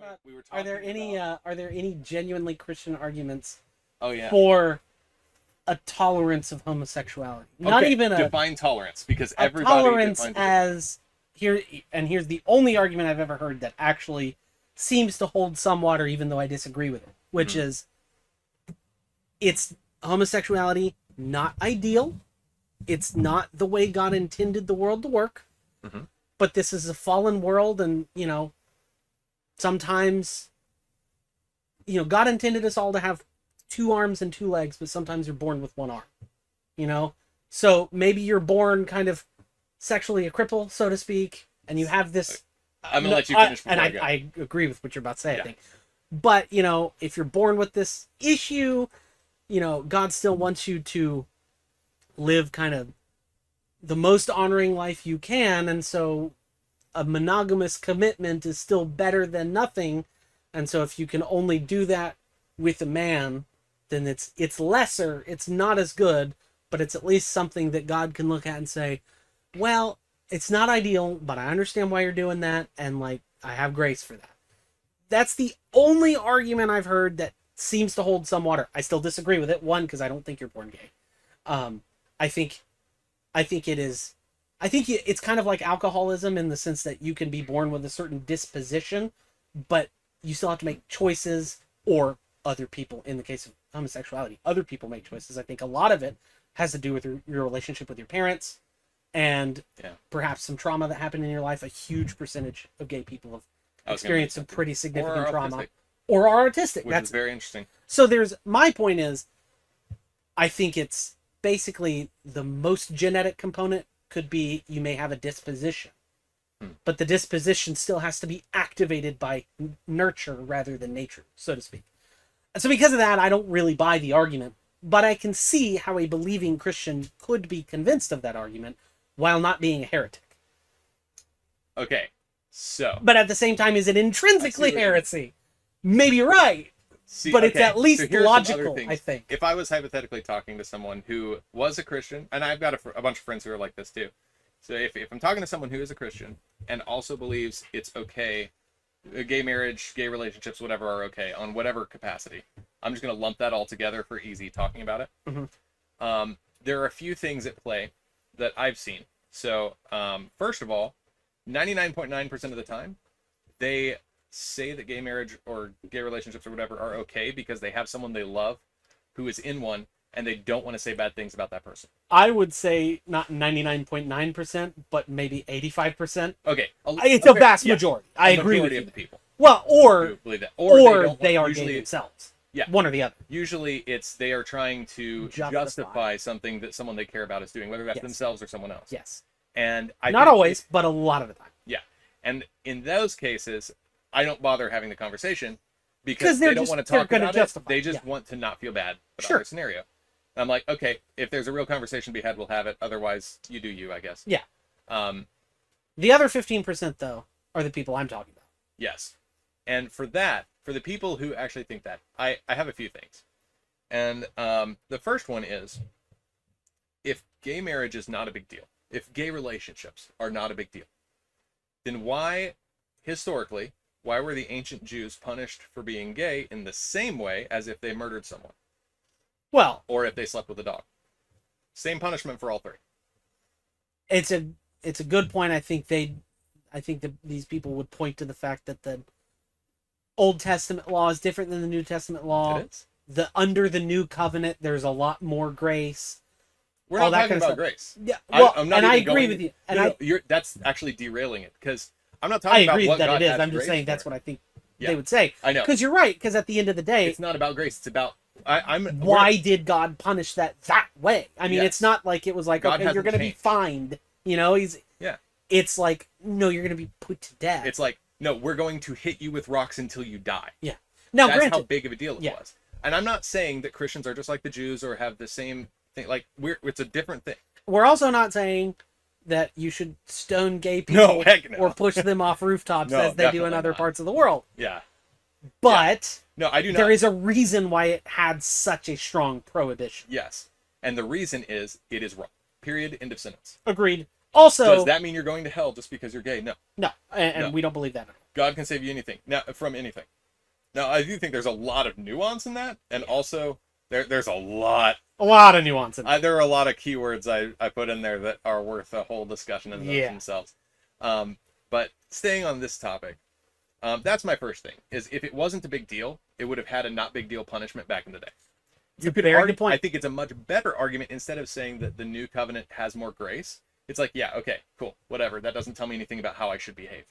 about we were talking are there any genuinely Christian arguments Oh yeah. for a tolerance of homosexuality? Not Okay, even define tolerance, because a everybody tolerance defines it. as here, and here's the only argument I've ever heard that actually seems to hold some water, even though I disagree with it, which is it's homosexuality not ideal. It's not the way God intended the world to work. Mhm. But this is a fallen world, and sometimes God intended us all to have two arms and two legs, but sometimes you're born with one arm. So maybe you're born kind of sexually a cripple, so to speak, and you have this. I'm gonna let you finish. And before I agree with what you're about to say. Yeah. I think, but if you're born with this issue, God still wants you to live kind of the most honoring life you can, and so a monogamous commitment is still better than nothing. And so if you can only do that with a man, then it's lesser, it's not as good, but it's at least something that God can look at and say, well, it's not ideal, but I understand why you're doing that, and I have grace for that. That's the only argument I've heard that seems to hold some water. I still disagree with it. One, because I don't think you're born gay. I think it is. I think it's kind of like alcoholism in the sense that you can be born with a certain disposition, but you still have to make choices, or other people, in the case of homosexuality, other people make choices. I think a lot of it has to do with your relationship with your parents, and perhaps some trauma that happened in your life. A huge percentage of gay people have experienced some pretty significant trauma, or are autistic. Which is very interesting. So my point is, I think it's basically the most genetic component could be you may have a disposition, but the disposition still has to be activated by nurture rather than nature, so to speak. So because of that, I don't really buy the argument, but I can see how a believing Christian could be convinced of that argument while not being a heretic. Okay, so. But at the same time, is it intrinsically heresy? Maybe you're right. But it's at least logical, I think. If I was hypothetically talking to someone who was a Christian, and I've got a bunch of friends who are like this too. So if I'm talking to someone who is a Christian and also believes it's okay, gay marriage, gay relationships, whatever are okay on whatever capacity, I'm just going to lump that all together for easy talking about it. Mm-hmm. There are a few things at play that I've seen. So first of all, 99.9% of the time, they say that gay marriage or gay relationships or whatever are okay because they have someone they love who is in one, and they don't want to say bad things about that person. I would say not 99.9%, but maybe 85%. Okay. It's a vast majority. I agree with you. Of the people. Well, or believe that. Or they are gay themselves. Yeah. One or the other. Usually they are trying to justify something that someone they care about is doing, whether that's themselves or someone else. Yes. And not always, but a lot of the time. Yeah. And in those cases, I don't bother having the conversation because they don't want to talk about it. They just want to not feel bad about their scenario. And I'm like, okay, if there's a real conversation to be had, we'll have it. Otherwise, you do you, I guess. Yeah. The other 15%, though, are the people I'm talking about. Yes. And for the people who actually think that, I have a few things. And the first one is, if gay marriage is not a big deal, if gay relationships are not a big deal, then why, historically, why were the ancient Jews punished for being gay in the same way as if they murdered someone? Well, or if they slept with a dog. Same punishment for all three. It's a good point. I think that these people would point to the fact that the Old Testament law is different than the New Testament law. It is. Under the new covenant, there's a lot more grace. We're not talking about grace. Yeah, well, I agree with you. And that's actually derailing it, because I'm not talking about what God has I'm just saying for. that's what I think they would say. I know. Because you're right. Because at the end of the day, it's not about grace. It's about why did God punish that way? I mean, it's not like it was like, okay, you're going to be fined. It's like, no, you're going to be put to death. It's like, no, we're going to hit you with rocks until you die. Yeah. Now, that's granted, how big of a deal it was. And I'm not saying that Christians are just like the Jews or have the same thing. Like, it's a different thing. We're also not saying that you should stone gay people or push them off rooftops as they do in other parts of the world. Yeah. But no, I do not. There is a reason why it had such a strong prohibition. Yes. And the reason is it is wrong. Period. End of sentence. Agreed. Also, does that mean you're going to hell just because you're gay? No. No. And we don't believe that at all. God can save you from anything. Now, I do think there's a lot of nuance in that, and also there's a lot of nuance in there are a lot of keywords I put in there that are worth a whole discussion in themselves. But staying on this topic, that's my first thing, is if it wasn't a big deal, it would have had a not big deal punishment back in the day. It's a very good point. I think it's a much better argument, instead of saying that the new covenant has more grace. It's like, yeah, okay, cool, whatever. That doesn't tell me anything about how I should behave,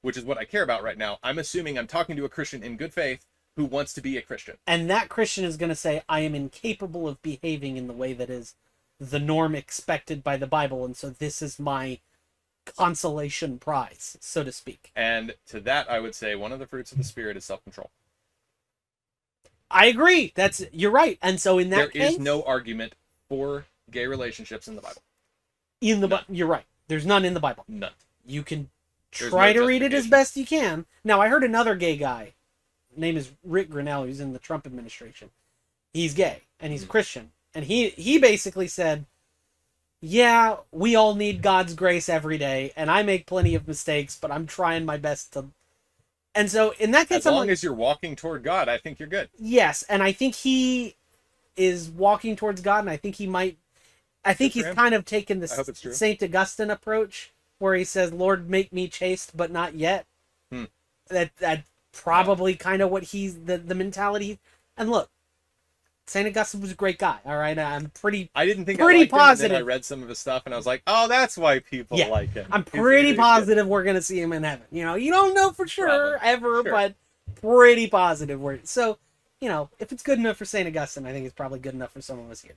which is what I care about right now. I'm assuming I'm talking to a Christian in good faith who wants to be a Christian. And that Christian is going to say, I am incapable of behaving in the way that is the norm expected by the Bible, and so this is my consolation prize, so to speak. And to that, I would say one of the fruits of the Spirit is self-control. I agree. You're right. And so in that case, there is no argument for gay relationships in the Bible. You're right. There's none in the Bible. None. You can try to read it as best you can. Now, I heard another gay guy, name is Rick Grinnell, who's in the Trump administration. He's gay and he's a Christian, and he basically said, yeah, we all need God's grace every day, and I make plenty of mistakes, but I'm trying my best to. And so in that case, as long as you're walking toward God, I think you're good. Yes, and I think he is walking towards God, and I think he's kind of taken the Saint Augustine approach, where he says, Lord, make me chaste, but not yet. That probably kind of what he's the mentality. And look, Saint Augustine was a great guy. All right, I didn't think I liked positive. Him, and then I read some of his stuff, and I was like, oh, that's why people like him. I'm pretty positive we're gonna see him in heaven. You don't know for sure but pretty positive. So, if it's good enough for Saint Augustine, I think it's probably good enough for some of us here.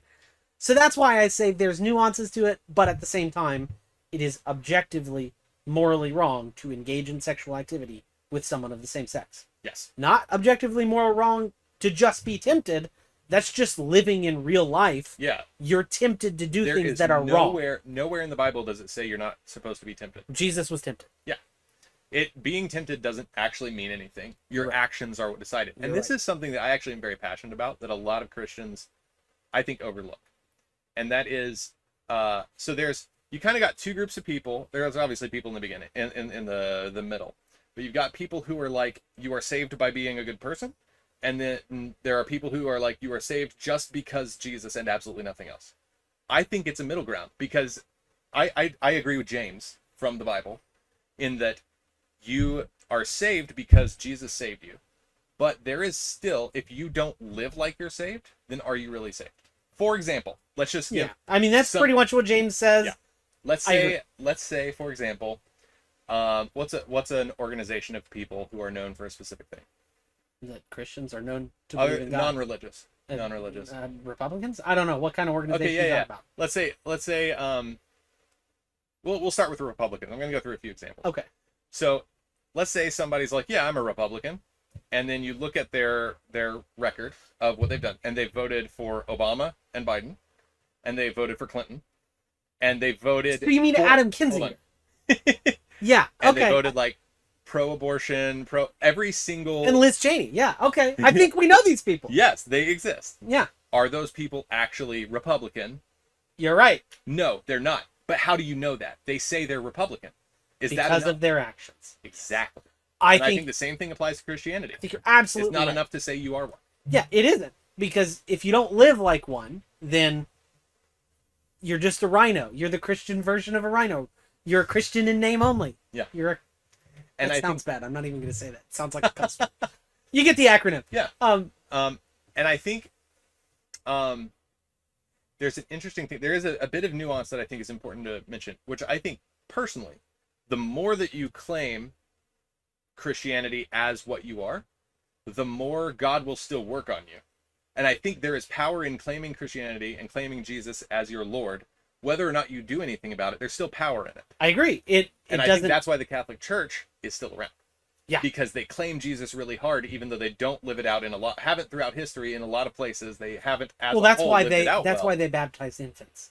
So that's why I say there's nuances to it, but at the same time, it is objectively morally wrong to engage in sexual activity with someone of the same sex. Yes. Not objectively moral wrong to just be tempted. That's just living in real life. Yeah. You're tempted to do things that are wrong. Nowhere in the Bible does it say you're not supposed to be tempted. Jesus was tempted. Yeah. Being tempted doesn't actually mean anything. Your actions are what decide it. And this is something that I actually am very passionate about, that a lot of Christians, I think, overlook. And that is, so you kind of got two groups of people. There's obviously people in the beginning, in the middle. But you've got people who are like, you are saved by being a good person. And then there are people who are like, you are saved just because Jesus and absolutely nothing else. I think it's a middle ground, because I agree with James from the Bible in that you are saved because Jesus saved you. But there is still, if you don't live like you're saved, then are you really saved? For example, let's just give... I mean, that's pretty much what James says. Yeah. Let's say, for example, what's an organization of people who are known for a specific thing? That Christians are known to believe in God? Non-religious. Non-religious. Republicans? I don't know. What kind of organization is that about? Let's say, we'll start with the Republicans. I'm going to go through a few examples. Okay. So, let's say somebody's like, yeah, I'm a Republican. And then you look at their record of what they've done. And they voted for Obama and Biden. And they voted for Clinton. And they voted... So you mean Adam Kinzinger? Yeah, and they voted, like, pro-abortion, every single... And Liz Cheney, yeah, okay. I think we know these people. Yes, they exist. Yeah. Are those people actually Republican? You're right. No, they're not. But how do you know that? They say they're Republican. Because of their actions. Exactly. I think the same thing applies to Christianity. I think you're absolutely It's not right. enough to say you are one. Yeah, it isn't. Because if you don't live like one, then you're just a rhino. You're the Christian version of a rhino. You're a Christian in name only. Yeah. That sounds bad. I'm not even going to say that. It sounds like a cuss word. You get the acronym. Yeah. And I think there's an interesting thing. There is a bit of nuance that I think is important to mention, which I think personally, the more that you claim Christianity as what you are, the more God will still work on you. And I think there is power in claiming Christianity and claiming Jesus as your Lord. Whether or not you do anything about it, there's still power in it. I agree. I think that's why the Catholic Church is still around. Yeah. Because they claim Jesus really hard, even though they don't live it out haven't throughout history in a lot of places. They haven't as well. That's why they baptize infants.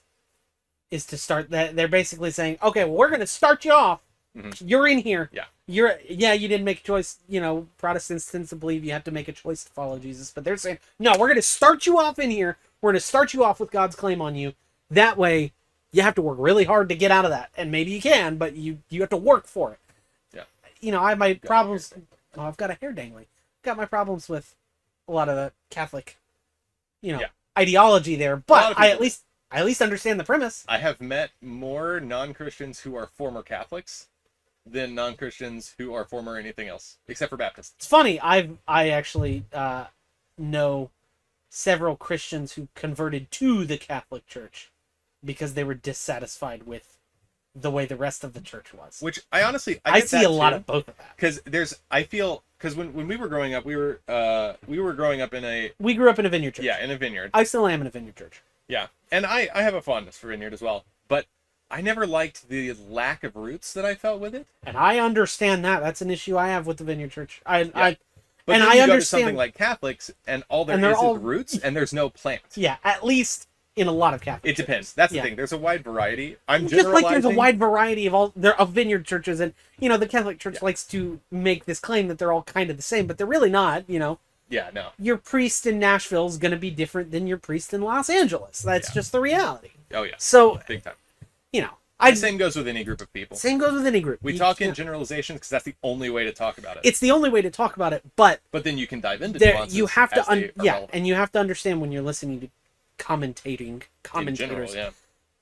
Is to start that they're basically saying, okay, well, we're going to start you off. Mm-hmm. You're in here. Yeah. You didn't make a choice. Protestants tend to believe you have to make a choice to follow Jesus, but they're saying, no, we're going to start you off in here. We're going to start you off with God's claim on you. That way, you have to work really hard to get out of that, and maybe you can, but you have to work for it. Yeah. I have my problems. Oh, I've got a hair dangling. Got my problems with a lot of the Catholic, Yeah. ideology there. lot of But I people at least understand the premise. I have met more non-Christians who are former Catholics than non-Christians who are former anything else, except for Baptists. It's funny. I actually know several Christians who converted to the Catholic Church because they were dissatisfied with the way the rest of the church was. Which I honestly I get see that a lot too, of both of that. because when we were growing up, we were growing up in a We grew up in a vineyard church. in a vineyard. I still am in a vineyard church. Yeah, and I have a fondness for vineyard as well, but I never liked the lack of roots that I felt with it. And I understand that. That's an issue I have with the vineyard church. But And then I you go to understand- something like Catholics, and all there And they're is all- roots, and there's no plant. Yeah, at least in a lot of Catholic It depends. That's the Yeah. thing. There's a wide variety. I'm Just like there's a generalizing. wide variety of vineyard churches, and the Catholic Church likes to make this claim that they're all kind of the same, but they're really not. Yeah, no. Your priest in Nashville is going to be different than your priest in Los Angeles. That's Yeah. just the reality. Oh yeah, So big time. I The same goes with any group of people. same goes with any group. We You talk in can't- generalizations because that's the only way to talk about it. It's the only way to talk about it, but But then you can dive into there nuances you have to as they are relevant. and you have to understand when you're listening to In general, commentators yeah.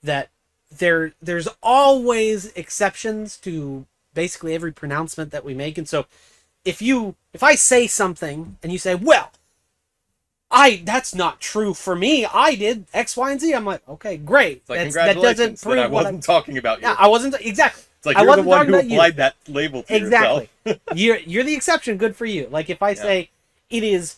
that there's always exceptions to basically every pronouncement that we make. And so if I say something and you say, well, that's not true for me, I did X, Y, and Z, I'm like, okay, great. It's like, that congratulations, doesn't prove that I what wasn't talking about you. yeah, I wasn't exactly. It's like I you're the wasn't one talking who about you. applied that label to Exactly. yourself. You're the exception. Good for you. Like if I say it is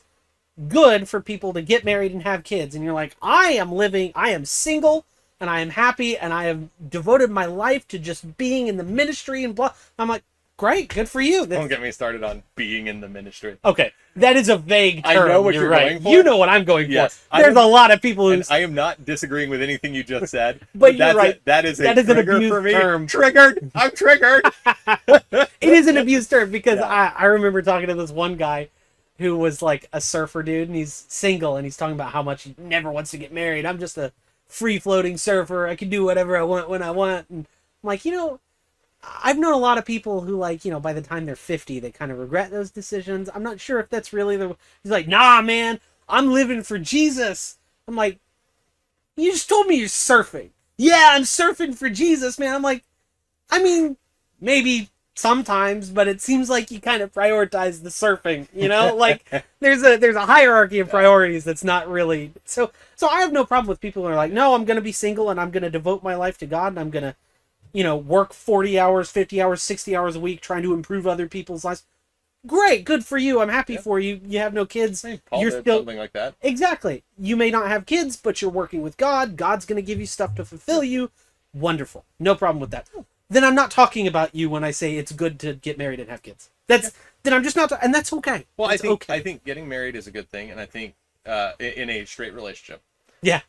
good for people to get married and have kids, and you're like, I am single and I am happy and I have devoted my life to just being in the ministry and blah. I'm like, great, good for you. Don't get me started on being in the ministry. Okay, that is a vague term. I know what you're right. going for. You know what I'm going Yes, for. There's a lot of people who. And I am not disagreeing with anything you just said. But you're that's right. That is That a is an trigger abused for me. term. Triggered. I'm triggered. It is an abused term because Yeah. I remember talking to this one guy who was like a surfer dude, and he's single, and he's talking about how much he never wants to get married. I'm just a free floating surfer. I can do whatever I want when I want. And I'm like, I've known a lot of people who, like, by the time they're 50, they kind of regret those decisions. I'm not sure if that's really he's like, nah, man, I'm living for Jesus. I'm like, you just told me you're surfing. Yeah, I'm surfing for Jesus, man. I'm like, I mean, maybe sometimes, but it seems like you kind of prioritize the surfing, like there's a hierarchy of priorities that's not really so I have no problem with people who are like, no, I'm going to be single and I'm going to devote my life to God and I'm going to work 40 hours, 50 hours, 60 hours a week trying to improve other people's lives. Great, good for you. I'm happy for you. You have no kids. Paul You're did still something like that. exactly. You may not have kids, but you're working with God. God's going to give you stuff to fulfill you. Wonderful. No problem with that. Then I'm not talking about you when I say it's good to get married and have kids. Then I'm just not, and that's okay. Well, It's I think getting married is a good thing, and I think in a straight relationship, yeah,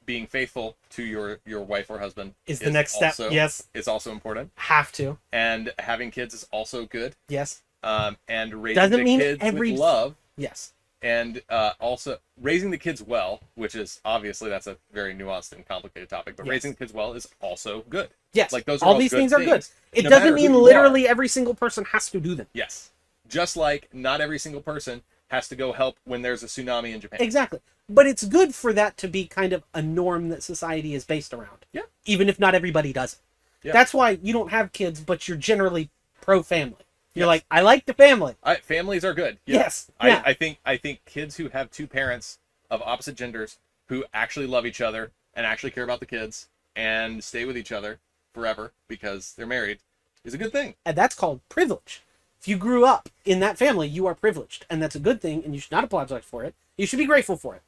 being faithful to your wife or husband is the next step. Yes, is also important, have to. and having kids is also good. Yes, And raising doesn't the mean kids every with love, yes. and also raising the kids well, which is obviously that's a very nuanced and complicated topic, but Yes. raising kids well is also good. Yes, Like those are all all these good things are good. things, It no doesn't matter mean who you literally every single person has to do them. Yes. Just like not every single person has to go help when there's a tsunami in Japan. Exactly. But it's good for that to be kind of a norm that society is based around. Yeah. Even if not everybody does it. Yeah. That's why you don't have kids, but you're generally pro-family. You're Yes. like, I like the family. Families are good. Yes. Yeah. I think kids who have two parents of opposite genders who actually love each other and actually care about the kids and stay with each other forever because they're married is a good thing. And that's called privilege. If you grew up in that family, you are privileged. And that's a good thing, and you should not apologize for it. You should be grateful for it.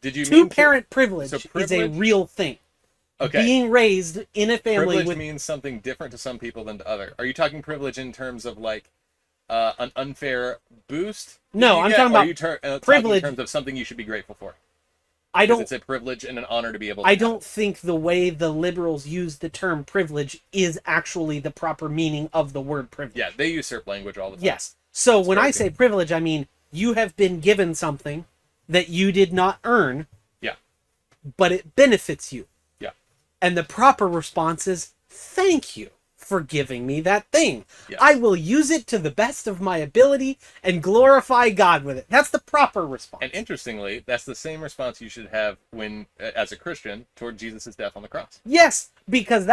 Did you mean Two-parent privilege so is a privilege- real thing. Okay. Being raised in a family Privilege with... means something different to some people than to other. Are you talking privilege in terms of like an unfair boost? No, I'm talking Or are about you talking privilege. in terms of something you should be grateful for? I Because don't... it's a privilege and an honor to be able to I have don't it. think the way the liberals use the term privilege is actually the proper meaning of the word privilege. Yeah, they usurp language all the time. Yes. So when I crazy. say privilege, I mean you have been given something that you did not earn, Yeah. but it benefits you. Yeah. And the proper response is thank you for giving me that thing. Yes. I will use it to the best of my ability and glorify God with it. That's the proper response. And interestingly, that's the same response you should have when, as a Christian, toward Jesus' death on the cross. Yes, because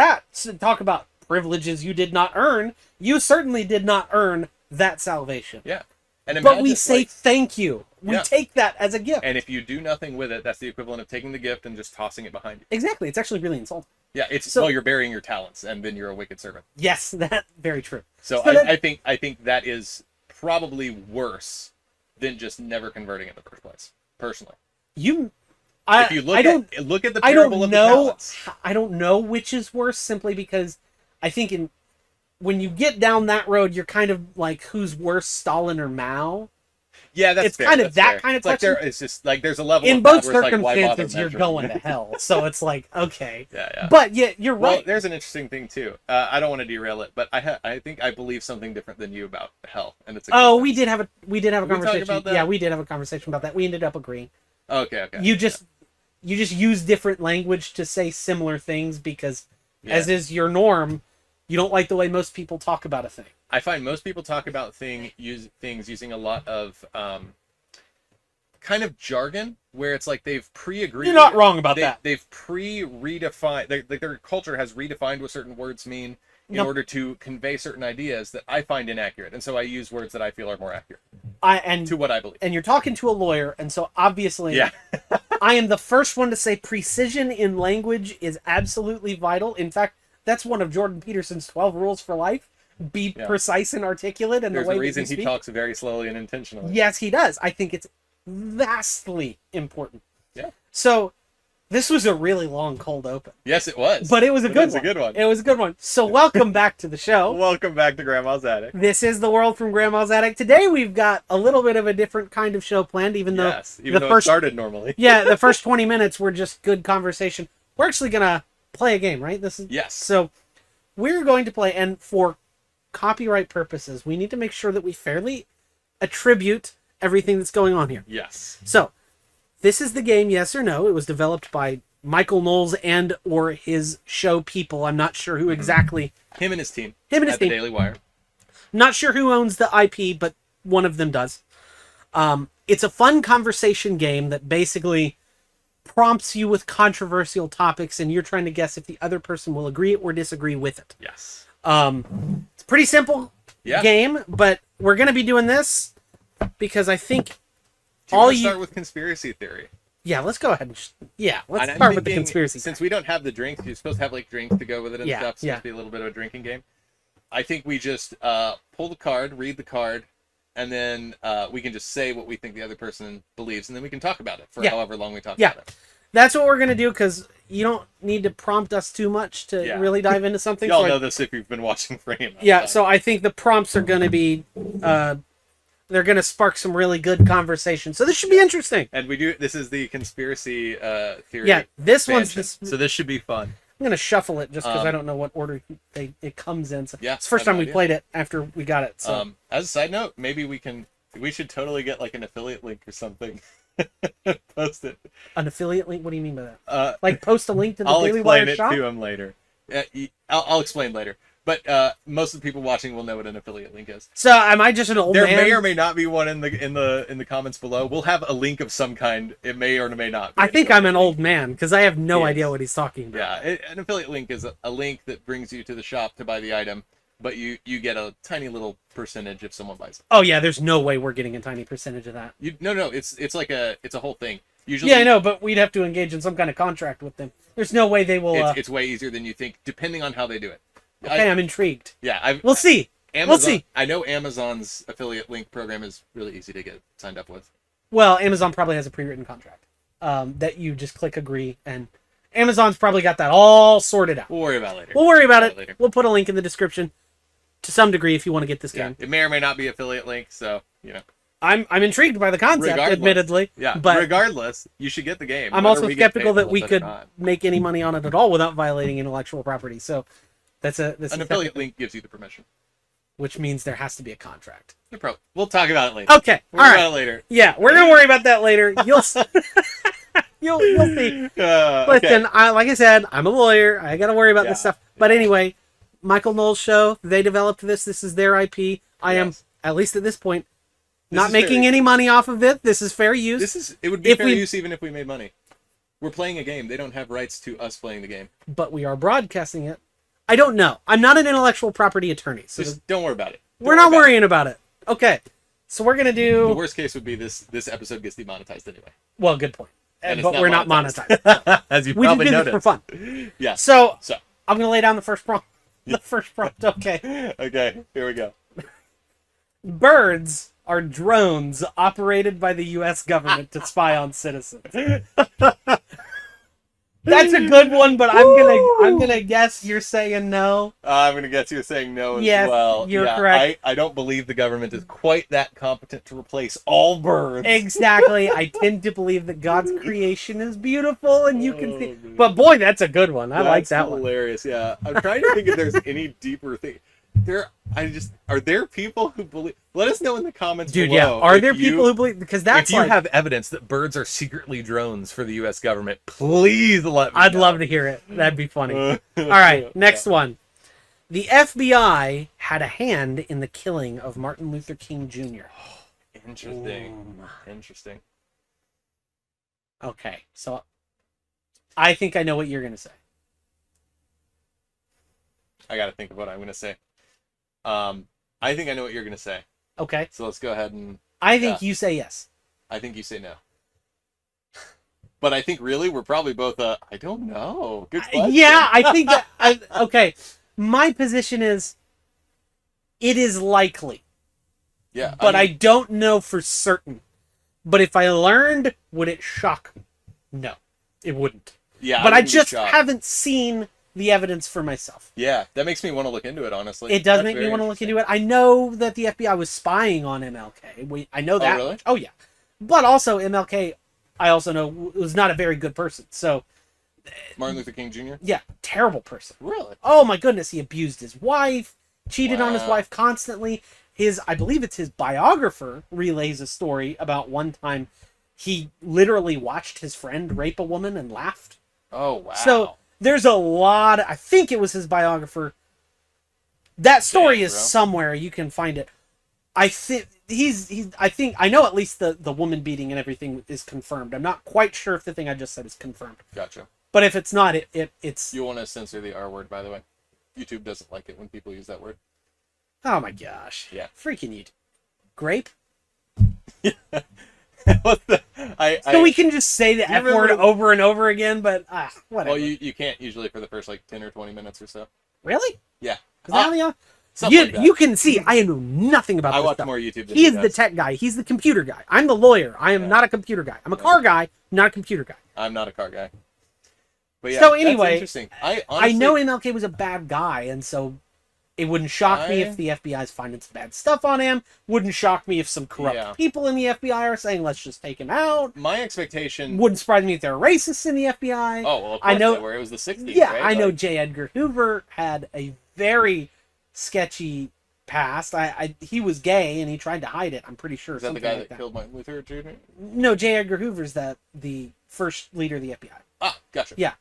talk about privileges you did not earn. You certainly did not earn that salvation. Yeah. And But we imagine, say like, thank you. We Yeah. take that as a gift. and if you do nothing with it, that's the equivalent of taking the gift and just tossing it behind you. Exactly. It's actually really insulting. Yeah, it's So- well, you're burying your talents, and then you're a wicked servant. Yes, that very true. So So I think that is probably worse than just never converting in the first place. Personally, If you if you I don't look at the I parable don't of the know talents. I don't know which is worse, simply because I think when you get down that road, you're kind of like, who's worse, Stalin or Mao? Yeah, that's It's fair, kind of that's that fair. kind of It's like question. it's just like there's a level In of both that where it's like, why bother circumstances, you're measuring? going to hell. So it's like, okay. Yeah. But yeah, you're Well, right. there's an interesting thing too. I don't want to derail it, but I think I believe something different than you about hell, and it's Oh, existence. we did have a Did we talk conversation. about that? Yeah, we did have a conversation about that. We ended up agreeing. Okay. You just use different language to say similar things because, Yeah. as is your norm, you don't like the way most people talk about a thing. I find most people talk about things using a lot of kind of jargon, where it's like they've pre-agreed. You're not wrong about that. They've pre-redefined. Their culture has redefined what certain words mean in Yep. order to convey certain ideas that I find inaccurate, and so I use words that I feel are more accurate And to what I believe. you're talking to a lawyer, and so obviously, Yeah. I am the first one to say precision in language is absolutely vital. In fact, that's one of Jordan Peterson's 12 rules for life. Be Yeah. precise and articulate in There's the way a that reason you he speak. talks very slowly and intentionally. Yes, he does. I think it's vastly important. Yeah. So, this was a really long cold open, Yes, it was. but it was a It good was a one. good one. It was a good one. So, welcome back to the show. Welcome back to Grandma's Attic. This is the world from Grandma's Attic. Today we've got a little bit of a different kind of show planned, even though Yes, even the though first it started normally. yeah, the first 20 minutes were just good conversation. We're actually gonna play a game, right? This is Yes. So we're going to play, and for copyright purposes, we need to make sure that we fairly attribute everything that's going on here. Yes. So this is the game, yes or no. It was developed by Michael Knowles and or his show people. I'm not sure who exactly. Him and his team. Him and his at the team. Daily Wire. Not sure who owns the IP, but one of them does. It's a fun conversation game that basically prompts you with controversial topics, and you're trying to guess if the other person will agree or disagree with it. Yes. It's a pretty simple Yeah. game, but we're going to be doing this because I think Do you all want to you... start with conspiracy theory? Yeah, let's go ahead and let's And I'm start with the thinking, conspiracy. Since we don't have the drinks, you're supposed to have like drinks to go with it and Yeah, stuff. So yeah. it's be a little bit of a drinking game. I think we just pull the card, read the card, and then we can just say what we think the other person believes, and then we can talk about it for Yeah. however long we talk Yeah. about it. That's what we're going to do because you don't need to prompt us too much to Yeah. really dive into something. Y'all So know this if you've been watching for any amount of Yeah, time. so I think the prompts are going to be, they're going to spark some really good conversation. So this should be interesting. And we do. This is the conspiracy theory. Yeah, this one's expansion. just, So this should be fun. I'm going to shuffle it just because I Um, don't know what order it comes in. So Yeah, it's the first I have time no we idea. played it after we got it. So As a side note, maybe we should totally get like an affiliate link or something. Post it. an affiliate link, what do you mean by that? Like Like post a link to the I'll Daily explain Wire it shop? to him later. I'll explain later. But most of the people watching will know what an affiliate link is. So am I just an old There man? may or may not be one in the comments below. We'll have a link of some kind. It may or may not be. I think I'm an old man because I have no He is. idea what he's talking about. Yeah, an affiliate link is a link that brings you to the shop to buy the item, but you get a tiny little percentage if someone buys it. Oh yeah, there's no way we're getting a tiny percentage of that. No, it's like it's a whole thing. Usually, Yeah, I know, but we'd have to engage in some kind of contract with them. There's no way they will. It's way easier than you think, depending on how they do it. Okay, I'm intrigued. Yeah, We'll see. Amazon, We'll see. I know Amazon's affiliate link program is really easy to get signed up with. Well, Amazon probably has a pre-written contract that you just click agree, and Amazon's probably got that all sorted out. We'll worry about it later. We'll worry about it. later. We'll put a link in the description to some degree if you want to get this Yeah, game. it may or may not be affiliate link, so I'm intrigued by the concept, Regardless. admittedly. yeah. But regardless, you should get the game. I'm whether also we get skeptical paid that we for it or could not. make any money on it at all without violating intellectual property. So that's An a affiliate link gives you the permission. which means there has to be a contract. No problem. We'll talk about it later. Okay, We'll all worry right. about it later. Yeah, we're gonna worry about that later. You'll you'll see. Okay. Listen, like I said, I'm a lawyer. I got to worry about this Yeah, stuff. But anyway, Michael Knowles' show. They developed this. This is their IP. I am, Yes. at least at this point, This not is making fair- any money off of it. This is fair use. It would be If fair we- use even if we made money. We're playing a game. They don't have rights to us playing the game. But we are broadcasting it. I don't know. I'm not an intellectual property attorney, so Just don't worry about it. we're not worrying about it. Okay, so we're gonna The do. worst case would be this episode gets demonetized anyway. Well, good point. And it's But not we're not monetized. monetized. As you We just probably did noticed. this for fun. Yeah. So So, I'm gonna lay down the first prompt. The first prompt. Okay. okay, here we go. Birds are drones operated by the U.S. government to spy on citizens. That's a good one, but I'm gonna guess you're saying no. I'm going to guess you're saying no as Yes, well. you're Yeah, correct. I don't believe the government is quite that competent to replace all birds. Exactly. I tend to believe that God's creation is beautiful, and you can Oh, see. man. But boy, that's a good one. I like That's that one. hilarious. Yeah, I'm trying to think if there's any deeper thing. Are there people who believe? Let us know in the comments Dude, below. yeah. Are if there you- people who believe? Because that's if you like, have evidence that birds are secretly drones for the U.S. government, please let me I'd know. love to hear it. That'd be funny. All right, next one. The FBI had a hand in the killing of Martin Luther King Jr. Interesting. Interesting. Okay, so I think I know what you're gonna say. I got to think of what I'm going to say. I think I know what you're going to say. Okay, So let's go ahead and I think you say yes. I think you say no. But I think really we're probably both I don't know. Good question. Yeah, I think that. Okay, my position is, it is likely, Yeah. but I mean, don't know for certain. But if I learned, would it shock me? No, it wouldn't. yeah. But I wouldn't be just shocked. haven't seen the evidence for myself. Yeah, that makes me want to look into it. Honestly, It does That's make me very want to look interesting. into it. I know that the FBI was spying on MLK. I know that. really? much. Oh yeah, but also MLK, I also know was not a very good person. So Martin Luther King Jr. yeah, terrible person. Really? Oh my goodness, he abused his wife, cheated on his Wow. wife constantly. I believe it's his biographer relays a story about one time he literally watched his friend rape a woman and laughed. Oh wow. So there's a lot. I think it was his biographer. That story Dang, is bro. somewhere. You can find it. I think I know at least the woman beating and everything is confirmed. I'm not quite sure if the thing I just said is confirmed. Gotcha. But if it's not, it's You want to censor the R word, by the way. YouTube doesn't like it when people use that word. oh my gosh. Yeah. Freaking you. Grape? What the? So we can just say the Do you F word remember- over and over again, but whatever. Well, you can't usually for the first like 10 or 20 minutes or so. Really? Yeah. 'Cause now the- Something you, like that. you can see I know nothing about I this watch stuff. more YouTube than He is he the does. tech guy. He's the computer guy. I'm the lawyer. I am Yeah. not a computer guy. I'm a car guy, not a computer guy. I'm not a car guy. But yeah, So that's anyway, interesting. I honestly, I know MLK was a bad guy, and so it wouldn't shock me if the FBI is finding some bad stuff on him. Wouldn't shock me if some corrupt Yeah. people in the FBI are saying, let's just take him out. my expectation. Wouldn't surprise me if there are racists in the FBI. Oh well, of I course know- they were. It was the 60s. Yeah, right? I know Like, J. Edgar Hoover had a very sketchy past. He was gay and he tried to hide it. I'm pretty sure. Is that the something guy like that killed Martin Luther Jr.? No, J. Edgar Hoover's the first leader of the FBI. Ah, gotcha. Yeah.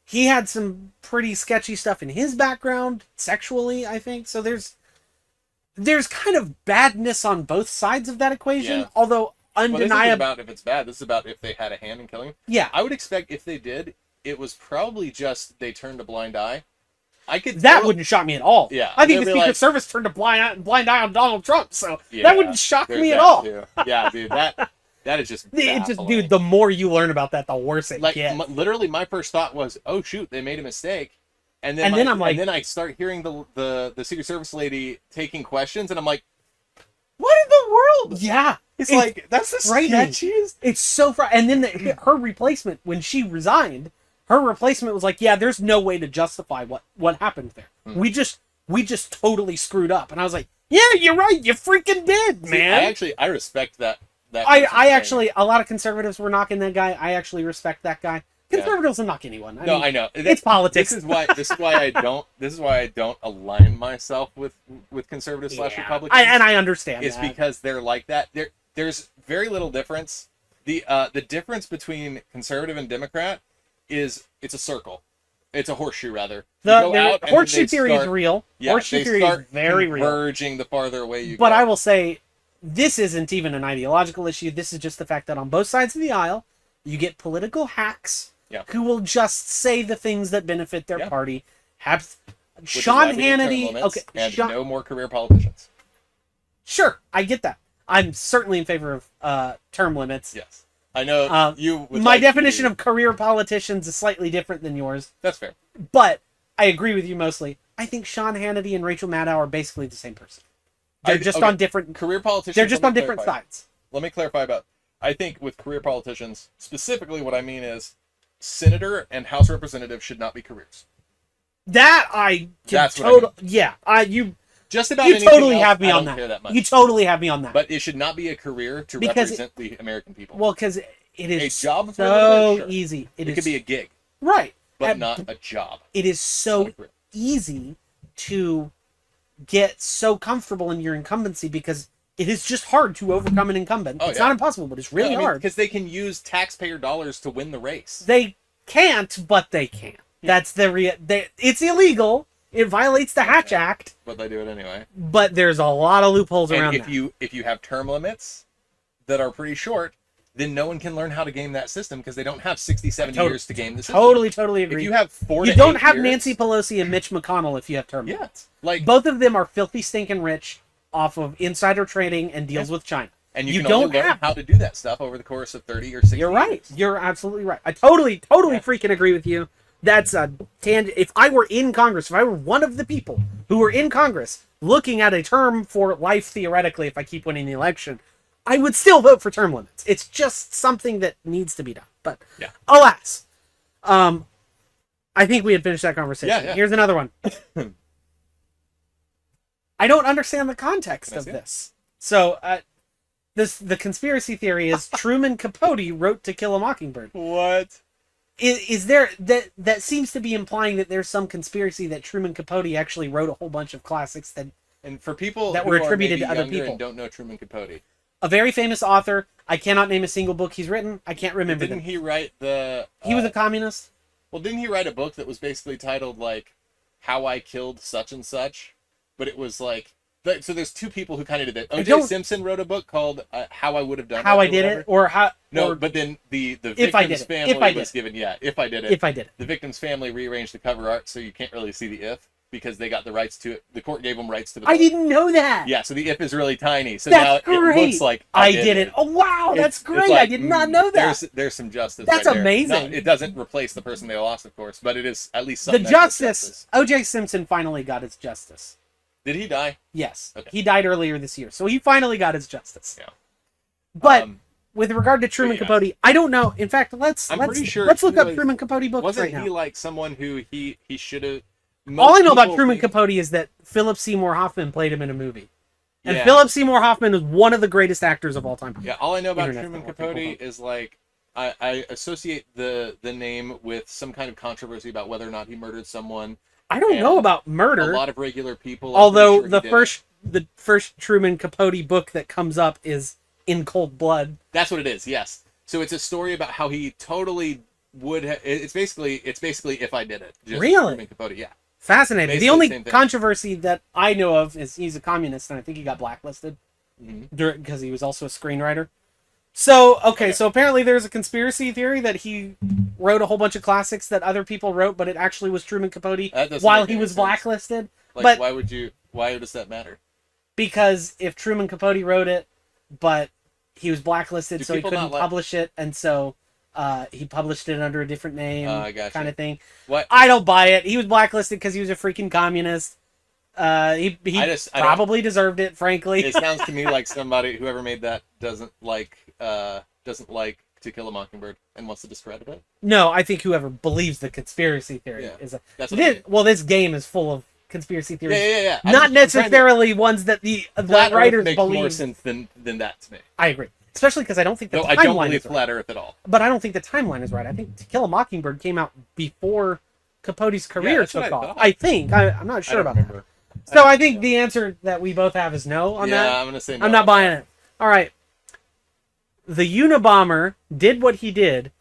He had some pretty sketchy stuff in his background sexually, I think. So there's kind of badness on both sides of that equation. Yeah. Although Well, this isn't undeniable, about if it's bad. This is about if they had a hand in killing him. yeah, I would expect if they did, it was probably just they turned a blind eye. I could that totally- wouldn't shock me at all. Yeah, I think they'd the be Secret like- Service turned a blind eye on Donald Trump. So Yeah, that wouldn't shock there's me at that all. too. Yeah, dude, that is just It just, baffling. dude, the more you learn about that, the worse it like gets. literally my first thought was, oh shoot, they made a mistake, and then And then I'm like- and then I start hearing the Secret Service lady taking questions, and I'm like, what in the world? Yeah, It's like that's the frightening. sketchiest. it's so and then her replacement, when she resigned, her replacement was like, yeah, there's no way to justify what happened there. We just totally screwed up. And I was like, yeah, you're right, you freaking did, See, man. I respect that. I person's thing. actually, a lot of conservatives were knocking that guy. I actually respect that guy. Yeah. Conservatives will knock anyone. No, mean, I know. it's politics. This is why I don't align myself with conservatives / Yeah. Republicans. I understand Is that. because they're like that. There's very little difference. The difference between conservative and Democrat is it's a circle. It's a horseshoe, rather. The You go out, and horseshoe then they theory is start- real. Yeah, Horseshoe they theory is start very real. converging the farther away you But go. I will say, this isn't even an ideological issue. This is just the fact that on both sides of the aisle, you get political hacks Yeah. who will just say the things that benefit their Yeah. party. Have Which is Sean why we need term Hannity? limits Okay, and Sean, no more career politicians. sure, I get that. I'm certainly in favor of term limits. Yes, I know you. Would My like definition to- of career politicians is slightly different than yours, that's fair. but I agree with you mostly. I think Sean Hannity and Rachel Maddow are basically the same person. They're just okay, on different. career politicians. They're just let on me different clarify. sides. Let me clarify about. I think with career politicians, specifically, what I mean is, senator and House representative should not be careers. That I can That's what I mean. yeah. You Just about you anything totally else, have me I on don't care that much. You totally have me on that. But it should not be a career to Because represent the American people. Well, because it is A job for a little so bit, sure. easy. it is could be a gig, right, but And not a job. It is Not so a career. easy to get so comfortable in your incumbency because it is just hard to overcome an incumbent. Oh, It's yeah. not impossible, but it's really hard. because they can use taxpayer dollars to win the race. They can't, but they can. That's the it's illegal. It violates the Hatch Act, But they do it anyway. but there's a lot of loopholes around And that. if you have term limits that are pretty short, then no one can learn how to game that system because they don't have 60, 70 Totally- years to game the system. Totally If agree. you have 4 You to don't 8 have years, Nancy Pelosi and Mitch McConnell if you have term Yeah, limits. like Both of them are filthy stinking rich off of insider trading and deals with China. and you, you can don't only learn have- how to do that stuff over the course of 30 or 60 You're right. years. You're absolutely right. I totally Yeah. freaking agree with you. That's a tangent. If I were in Congress, if I were one of the people who were in Congress looking at a term for life theoretically, if I keep winning the election, I would still vote for term limits. It's just something that needs to be done. But Yeah. alas, I think we had finished that conversation. Yeah. Here's another one. I don't understand the context Can I of see it? this. So, the conspiracy theory is Truman Capote wrote To Kill a Mockingbird. What? Is there that seems to be implying that there's some conspiracy that Truman Capote actually wrote a whole bunch of classics that And for people That who were are attributed maybe to other younger people. and don't know Truman Capote, a very famous author. I cannot name a single book he's written. I can't remember didn't them. he write the? He was a communist. Well, didn't he write a book that was basically titled like "How I Killed Such and Such"? But it was like, so there's two people who kind of did that. O.J. don't- Simpson wrote a book called "How I Would Have Done." How It I or did whatever. it, or how? No, or but then the If I victim's did it. family If I did was it. given if I did it. if I did it. The victim's family rearranged the cover art so you can't really see the if because they got the rights to it. The court gave them rights to the book. I didn't know that. Yeah, so the if is really tiny. So That's now great. it looks like I did it. Oh wow, that's It's great. like, I did not know that. There's some justice. That's right there. amazing. No, it doesn't replace the person they lost, of course, but it is at least The something. that gives justice. O.J. Simpson finally got his justice. Did he die? Yes, Okay. he died earlier this year, so he finally got his justice. Yeah. But With with regard to Truman yeah. Capote, I don't know. In fact, let's pretty sure let's look he up was- Truman Capote books wasn't right now. he like someone who he should have? All I know about Truman Capote is that Philip Seymour Hoffman played him in a movie. And Yeah. Philip Seymour Hoffman is one of the greatest actors of all time. Yeah, all I know about Internet's Truman not working, Capote is like I associate the name with some kind of controversy about whether or not he murdered someone. I don't And know about A murder, lot of regular people. I'm although pretty sure he did. the first Truman Capote book that comes up is In Cold Blood. That's what it is. Yes. So it's a story about how he totally would. It's basically if I did it. Just Really? Truman Capote. Yeah. Fascinating. Basically The only the same thing. controversy that I know of is he's a communist, and I think he got blacklisted Mhm. because he was also a screenwriter. So, okay, Okay. so apparently there's a conspiracy theory that he wrote a whole bunch of classics that other people wrote, but it actually was Truman Capote That doesn't while make he any was sense. blacklisted. Like, But- why does that matter? Because if Truman Capote wrote it, but he was blacklisted, Do so he people couldn't not like- publish it, and so he published it under a different name, I gotcha. kind of thing. What? I don't buy it. He was blacklisted because he was a freaking communist. He I don't- probably deserved it, frankly. It sounds to me like somebody whoever made that doesn't like To Kill a Mockingbird and wants to discredit it. No, I think whoever believes the conspiracy theory Yeah, is a. That's what I mean. Well, this game is full of conspiracy theories. Yeah. Not I'm trying to- necessarily ones that the Flat Earth writers makes more believe. sense than that to me. I agree, especially because I don't think the No, I don't timeline believe is right. Flat Earth at all. But I don't think the timeline is right. I think To Kill a Mockingbird came out before Capote's career that's what took I off. thought. I think. I'm not I sure don't about that. remember. So I think the answer that we both have is no on Yeah, that. I'm gonna say no. I'm not buying it. All right. The Unabomber did what he did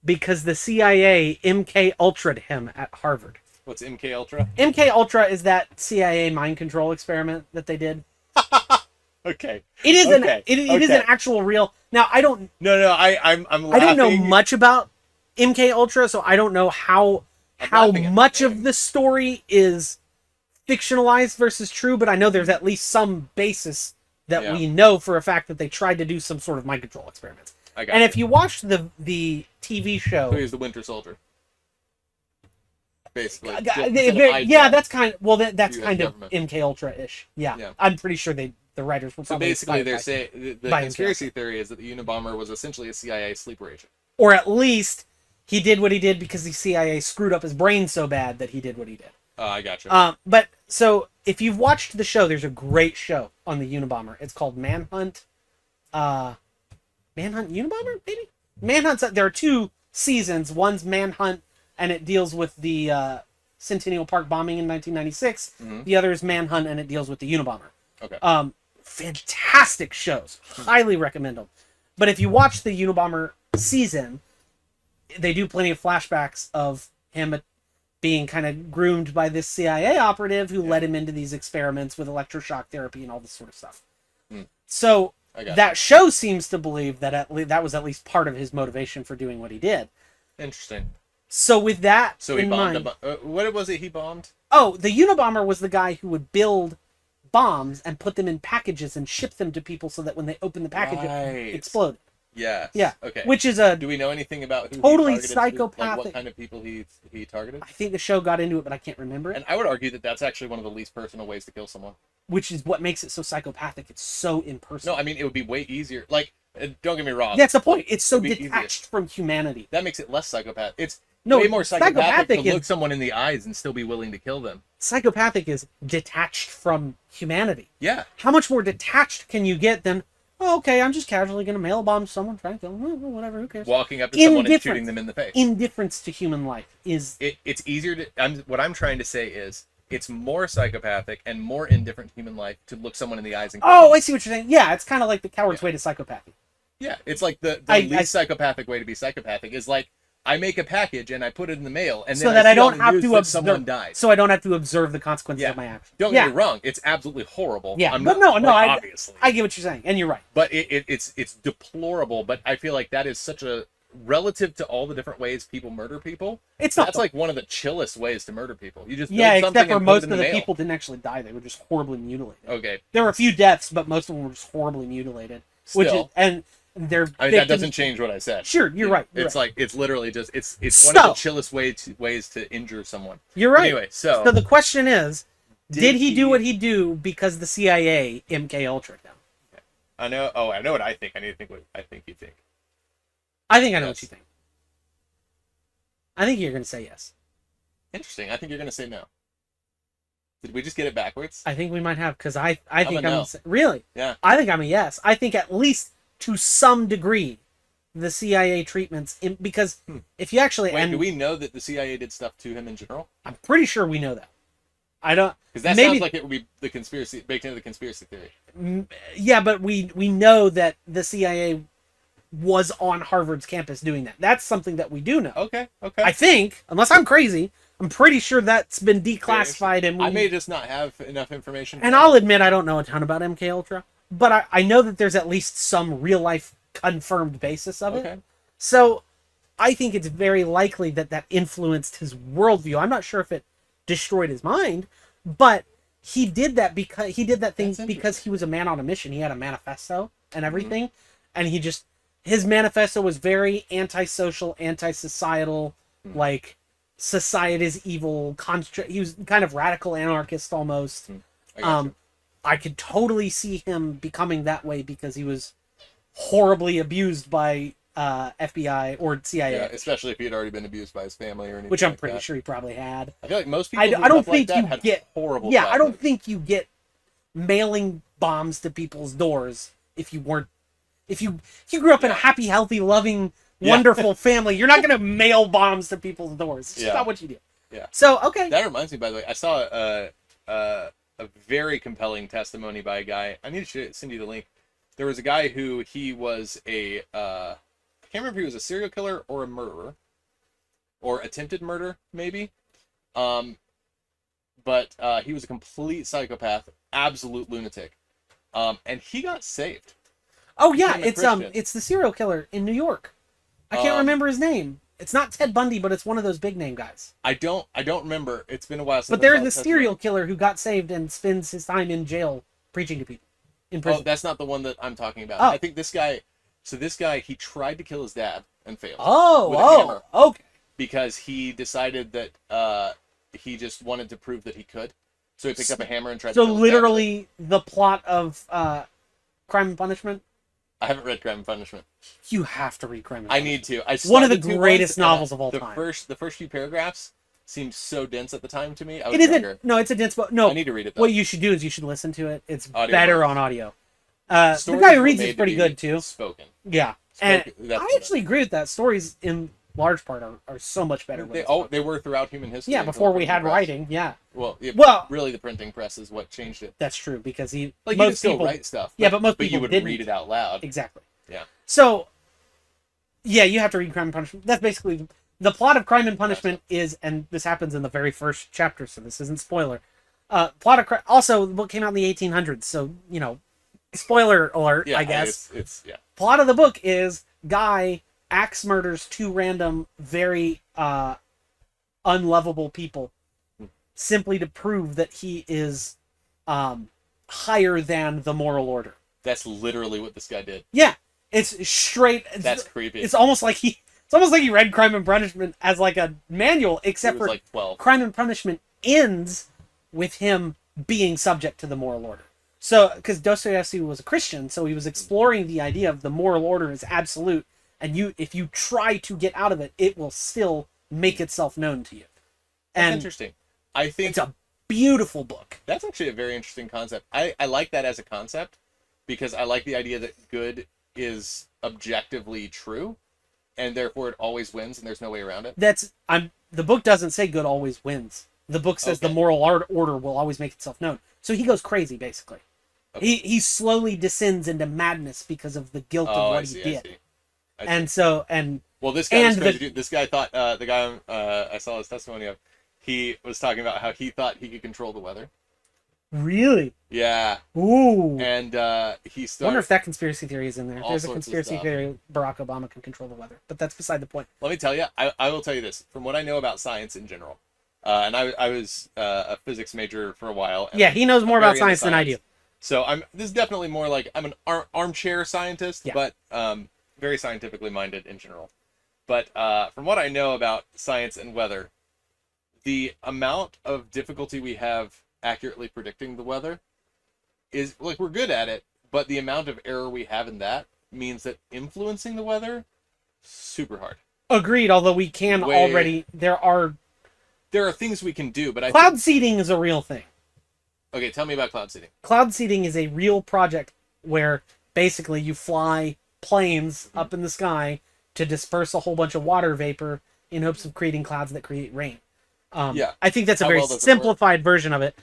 because the CIA MK Ultra'd him at Harvard. What's MK Ultra? MK Ultra is that CIA mind control experiment that they did. Okay. It is Okay. it is an actual real. Now I don't No, I'm laughing. I don't know much about MK Ultra, so I don't know how laughing at much the of name. the story is fictionalized versus true, but I know there's at least some basis that Yeah. we know for a fact that they tried to do some sort of mind control experiments. I got And you. if you watch the TV show, So he's the Winter Soldier. Basically. yeah, that's kind of that's US kind of government. MK Ultra ish. Yeah. Yeah. I'm pretty sure the writers were So probably basically, they're inspired saying the by conspiracy theory is that the Unabomber was essentially a CIA sleeper agent. or at least he did what he did because the CIA screwed up his brain so bad that he did what he did. I gotcha. But so if you've watched the show, there's a great show on the Unabomber. It's called Manhunt. Manhunt Unabomber, maybe? Manhunt's there are 2 seasons. One's Manhunt, and it deals with the Centennial Park bombing in 1996. Mhm. The other is Manhunt, and it deals with the Unabomber. Okay. Fantastic shows. Highly recommend them. But if you watch the Unabomber season, they do plenty of flashbacks of him being kind of groomed by this CIA operative who led him into these experiments with electroshock therapy and all this sort of stuff. So I got that show seems to believe that that was at least part of his motivation for doing what he did. Interesting. So with that So he in bombed mind, what was it he bombed? oh, the Unabomber was the guy who would build bombs and put them in packages and ship them to people so that when they open the package Right. it exploded. Yes. Yeah. Okay. Which is a Do we know anything about who totally he targeted, like psychopathic- what kind of people he targeted? I think the show got into it, but I can't remember it. And I would argue that that's actually one of the least personal ways to kill someone. Which is what makes it so psychopathic. It's so impersonal. No, I mean it would be way easier. Like, don't get me wrong. That's the point. It's so It'd be easier. detached from humanity. That makes it less psychopath. It's No, way more psychopathic to is look someone in the eyes and still be willing to kill them. psychopathic is detached from humanity. Yeah. How much more detached can you get than, oh, okay, I'm just casually going to mail bomb someone, try and kill them, whatever, who cares? Walking up to someone and Indifference. shooting them in the face. Indifference to human life is It's easier to. What I'm trying to say is it's more psychopathic and more indifferent to human life to look someone in the eyes and kill oh, them. I see what you're saying. Yeah, it's kind of like the coward's way to psychopathy. Yeah, it's like the I- least psychopathic way to be psychopathic is like I make a package and I put it in the mail and then So that I I see on don't the have news to that observe. someone dies. So I don't have to observe the consequences Yeah. of my actions. Don't yeah. get me wrong; it's absolutely horrible. Yeah, I'm but not, no, like, I obviously. I get what you're saying, and you're right. But it's deplorable. But I feel like that is such a relative to all the different ways people murder people. It's not That's like one of the chillest ways to murder people. You just yeah, build something except for and put most it of in the mail. people didn't actually die; they were just horribly mutilated. Okay, There were a few deaths, but most of them were just horribly mutilated. Which is, Still. and they're I mean that doesn't change what I said. Sure, you're right. You're It's right. like it's literally just it's one of the So- chillest ways to injure someone. You're right. Anyway, so So the question is, did he do he- what he do because the CIA MK Ultra him? I know. Oh, I know what I think. I need to think what I think you think. I think I know Yes. what you think. I think you're going to say yes. Interesting. I think you're gonna say no. Did we just get it backwards? I think we might have because I think I'm a I'm no. really. Yeah. I think I'm a yes. I think at least to some degree, the CIA treatments because if you actually Wait, and do we know that the CIA did stuff to him in general? I'm pretty sure we know that. I don't. Because that Maybe- sounds like it would be the conspiracy baked into the conspiracy theory. Yeah, but we know that the CIA was on Harvard's campus doing that. That's something that we do know. Okay. Okay. I think, unless I'm crazy, I'm pretty sure that's been declassified and I may just not have enough information. and I'll admit I don't know a ton about MK Ultra, but I know that there's at least some real life confirmed basis of it. Okay. So I think it's very likely that that influenced his worldview. I'm not sure if it destroyed his mind, but he did that because he did that thing That's because he was a man on a mission. He had a manifesto and everything, Mm-hmm. and he just his manifesto was very antisocial, anti-societal, like society is evil. He was kind of radical anarchist almost. I got you. I could totally see him becoming that way because he was horribly abused by FBI or CIA, Yeah, especially if he had already been abused by his family or anything. which I'm like pretty that. sure he probably had. I feel like most people. I who don't live like think that you had get horrible. Yeah, I don't childhoods. think you get mailing bombs to people's doors if you weren't if you grew up in a happy, healthy, loving, Yeah. wonderful family. You're not gonna mail bombs to people's doors. It's just Yeah. not what you do. Yeah. So okay. That reminds me, by the way, I saw a very compelling testimony by a guy. I need to send you the link. There was a guy who he was a can't remember if he was a serial killer or a murderer, or attempted murder maybe. But he was a complete psychopath, absolute lunatic, and he got saved. Oh yeah, Became a Christian. it's the serial killer in New York. I can't remember his name. It's not Ted Bundy, but it's one of those big name guys. I don't remember. It's been a while since. But I there's saw the Ted serial Bundy. killer who got saved and spends his time in jail preaching to people in Oh, prison. that's not the one that I'm talking about. Oh. I think this guy. So this guy, he tried to kill his dad and failed. Oh, with a hammer. okay. Because he decided that he just wanted to prove that he could. So he picked up a hammer and tried to So kill his dad with it. literally the plot of Crime and Punishment. I haven't read Crime and Punishment. You have to read Crime and I Punishment. need to. I One of the started to greatest once, and novels of all the time. The first few paragraphs seemed so dense at the time to me. I was It isn't. younger. No, it's a dense book. No, I need to read it though. what you should do is you should listen to it. It's Audio better books. on audio. The Stories guy who were reads made is to pretty be good too. Spoken. Yeah, and That's I actually agree with that. Stories in large part are so much better. when it's spoken. They were throughout human history. Yeah, until before the we printing had press. writing. Yeah, Well, Well- really, the printing press is what changed it. that's true because Like you can most still people write stuff. Yeah, but most you people would didn't. read it out loud. exactly. Yeah. So, yeah, you have to read Crime and Punishment. That's basically the plot of Crime and Punishment is, and this happens in the very first chapter, so this isn't spoiler. Plot of also the book came out in the 1800s, so spoiler alert, Yeah, I guess. it's yeah. Plot of the book is guy axe murders two random, very unlovable people, simply to prove that he is higher than the moral order. That's literally what this guy did. Yeah, it's straight. That's creepy. It's almost like he read Crime and Punishment as like a manual, He except was for like 12. Crime and Punishment ends with him being subject to the moral order. So, because Dostoevsky was a Christian, so he was exploring the idea of the moral order is absolute, and if you try to get out of it, it will still make itself known to you. That's And interesting. I think it's a beautiful book. that's actually a very interesting concept. I like that as a concept because I like the idea that good is objectively true and therefore it always wins and there's no way around it. The book doesn't say good always wins. The book says the Okay. moral order will always make itself known. So he goes crazy, basically. Okay. He slowly descends into madness because of the guilt of Oh, what I he see, I did. see. And Well, this guy was and crazy. This guy thought the guy I saw his testimony of. He was talking about how he thought he could control the weather. really, Yeah, ooh, and he I started. wonder if that conspiracy theory is in there. All There's a sorts of conspiracy stuff. theory Barack Obama can control the weather, but that's beside the point. Let me tell you, I will tell you this from what I know about science in general. And I was a physics major for a while. And Yeah, he knows more I'm about very into science than I do. So this is definitely more like I'm an armchair scientist, Yeah. but very scientifically minded in general. But from what I know about science and weather, the amount of difficulty we have accurately predicting the weather is like we're good at it, but the amount of error we have in that means that influencing the weather super hard. Agreed. Although we can Way- already, there are There are things we can do, but I cloud seeding is a real thing. okay, tell me about cloud seeding. Cloud seeding is a real project where basically you fly planes up in the sky to disperse a whole bunch of water vapor in hopes of creating clouds that create rain. Yeah. I think that's a How very well does it simplified version of it.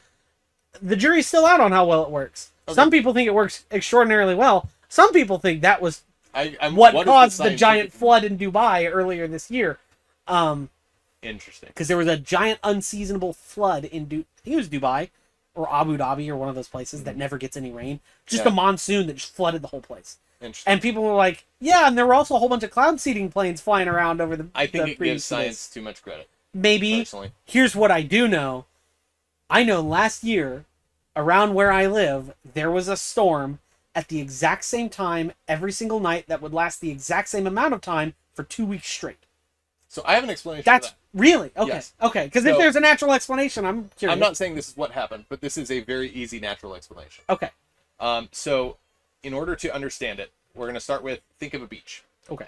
The jury's still out on how well it works. Okay. Some people think it works extraordinarily well. Some people think that was I'm what is caused the scientific- giant flood in Dubai earlier this year. Interesting. Because there was a giant unseasonable flood in I think it was Dubai or Abu Dhabi or one of those places that never gets any rain. Just Yeah. a monsoon that just flooded the whole place. Interesting. And people were like, yeah, and there were also a whole bunch of cloud seeding planes flying around over the I think the it previous gives science too much credit. Maybe. Personally. Here's what I do know. I know last year, around where I live, there was a storm at the exact same time every single night that would last the exact same amount of time for 2 weeks straight. So I have an explanation That's for that. really okay. Yes. Okay, because if So- there's a natural explanation, I'm curious. I'm not saying this is what happened, but this is a very easy natural explanation. Okay. So in order to understand it, we're going to start with think of a beach. Okay.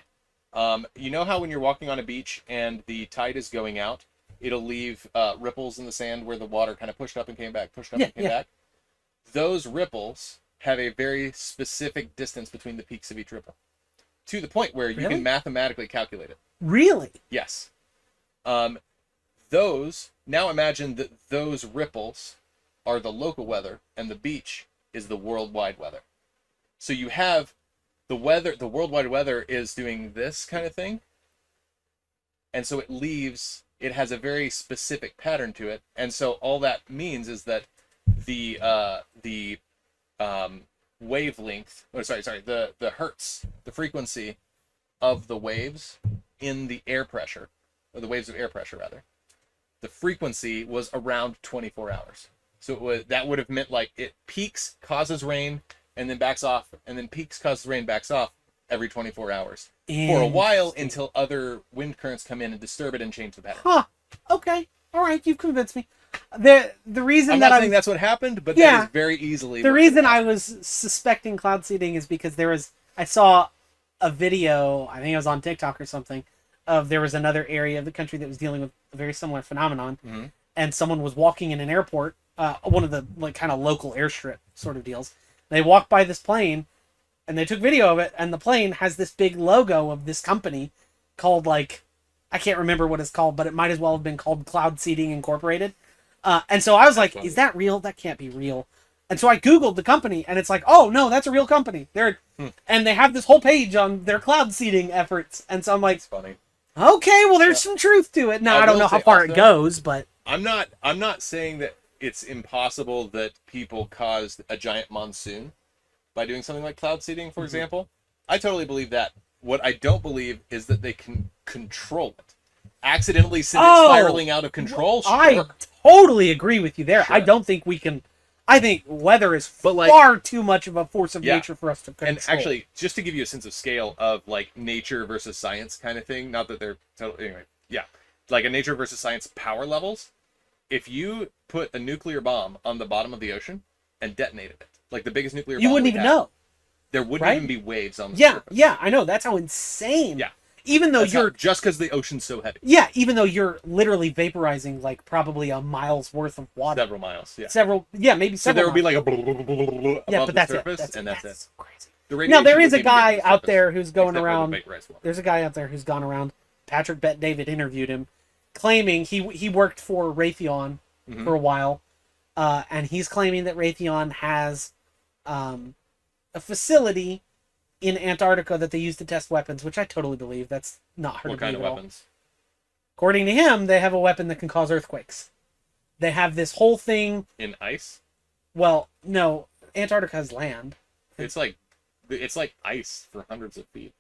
You know how when you're walking on a beach and the tide is going out, it'll leave ripples in the sand where the water kind of pushed up and came back, pushed up Yeah, and came yeah. back? Those ripples have a very specific distance between the peaks of each ripple, to the point where you Really? can mathematically calculate it. Really? Yes. Now imagine that those ripples are the local weather and the beach is the worldwide weather. So you have the weather, the worldwide weather is doing this kind of thing. And so it has a very specific pattern to it. And so all that means is that the wavelength, the hertz, the frequency of the waves in the air pressure, or the waves of air pressure rather, the frequency was around 24 hours. So that would have meant like it peaks, causes rain, and then backs off, and then peaks, causes rain, backs off every 24 hours for a while until other wind currents come in and disturb it and change the pattern. Huh. Okay. All right. You've convinced me. The reason I'm that not saying that's what happened, but that is very easily. The reason I was suspecting cloud seeding is because I saw a video, I think it was on TikTok or something, of there was another area of the country that was dealing with a very similar phenomenon, and someone was walking in an airport, one of the like kind of local airstrip sort of deals. They walked by this plane, and they took video of it, and the plane has this big logo of this company called like, I can't remember what it's called, but it might as well have been called Cloud Seeding Incorporated. And so I was like, is that real? That can't be real. And so I Googled the company, and it's like, oh no, that's a real company. And they have this whole page on their cloud seeding efforts. And so I'm like, that's funny. Okay, well there's some truth to it. Now I don't know how far it goes, but I'm not saying that it's impossible that people caused a giant monsoon by doing something like cloud seeding, for example. I totally believe that. What I don't believe is that they can control it. Accidentally send it spiraling out of control. Sure. I totally agree with you there. Sure. I don't think we can. I think weather is far too much of a force of nature for us to control. And actually, just to give you a sense of scale of like nature versus science kind of thing, not that they're totally, anyway, like a nature versus science power levels. If you put a nuclear bomb on the bottom of the ocean and detonated it, like the biggest nuclear bomb, you wouldn't even know. There wouldn't even be waves on the surface. Yeah, I know. That's how insane. Yeah. Even though just because the ocean's so heavy. Yeah, even though you're literally vaporizing like probably a mile's worth of water. Several miles, yeah. Maybe several. So there would be like a above the surface, and that's it. Crazy. Now there is a guy out there who's going around. There's a guy out there who's gone around. Patrick Bet David interviewed him, claiming he worked for Raytheon for a while, and he's claiming that Raytheon has a facility in Antarctica that they use to test weapons, which I totally believe. That's not hard to believe at all. What kind of weapons? According to him, they have a weapon that can cause earthquakes. They have this whole thing in ice. Well, no, Antarctica has land. It's like ice for hundreds of feet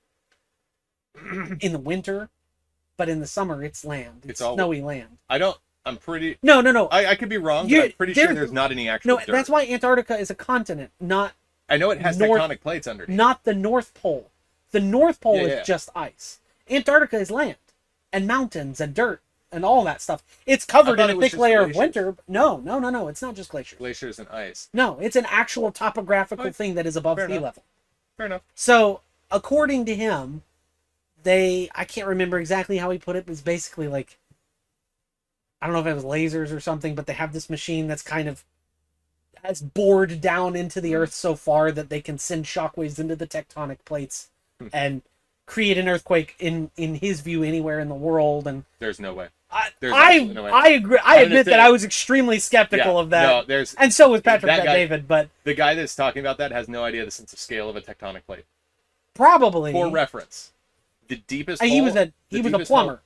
in the winter, but in the summer it's land. It's snowy land. I'm pretty. No. I could be wrong, but I'm pretty sure there's not any actual dirt. That's why Antarctica is a continent, not. I know it has tectonic plates underneath. Not the North Pole. The North Pole is just ice. Antarctica is land and mountains and dirt and all that stuff. It's covered in a thick layer of winter. No. It's not just glaciers. Glaciers and ice. No, it's an actual topographical thing that is above sea level. Fair enough. So, according to him, I can't remember exactly how he put it, but it's basically like, I don't know if it was lasers or something, but they have this machine that's kind of has bored down into the earth so far that they can send shockwaves into the tectonic plates and create an earthquake in his view anywhere in the world. And there's no way. I agree. I admit that I was extremely skeptical of that. No, and so was Patrick Bet David, but the guy that's talking about that has no idea the sense of scale of a tectonic plate. Probably. For reference, the deepest hole, he was a plumber.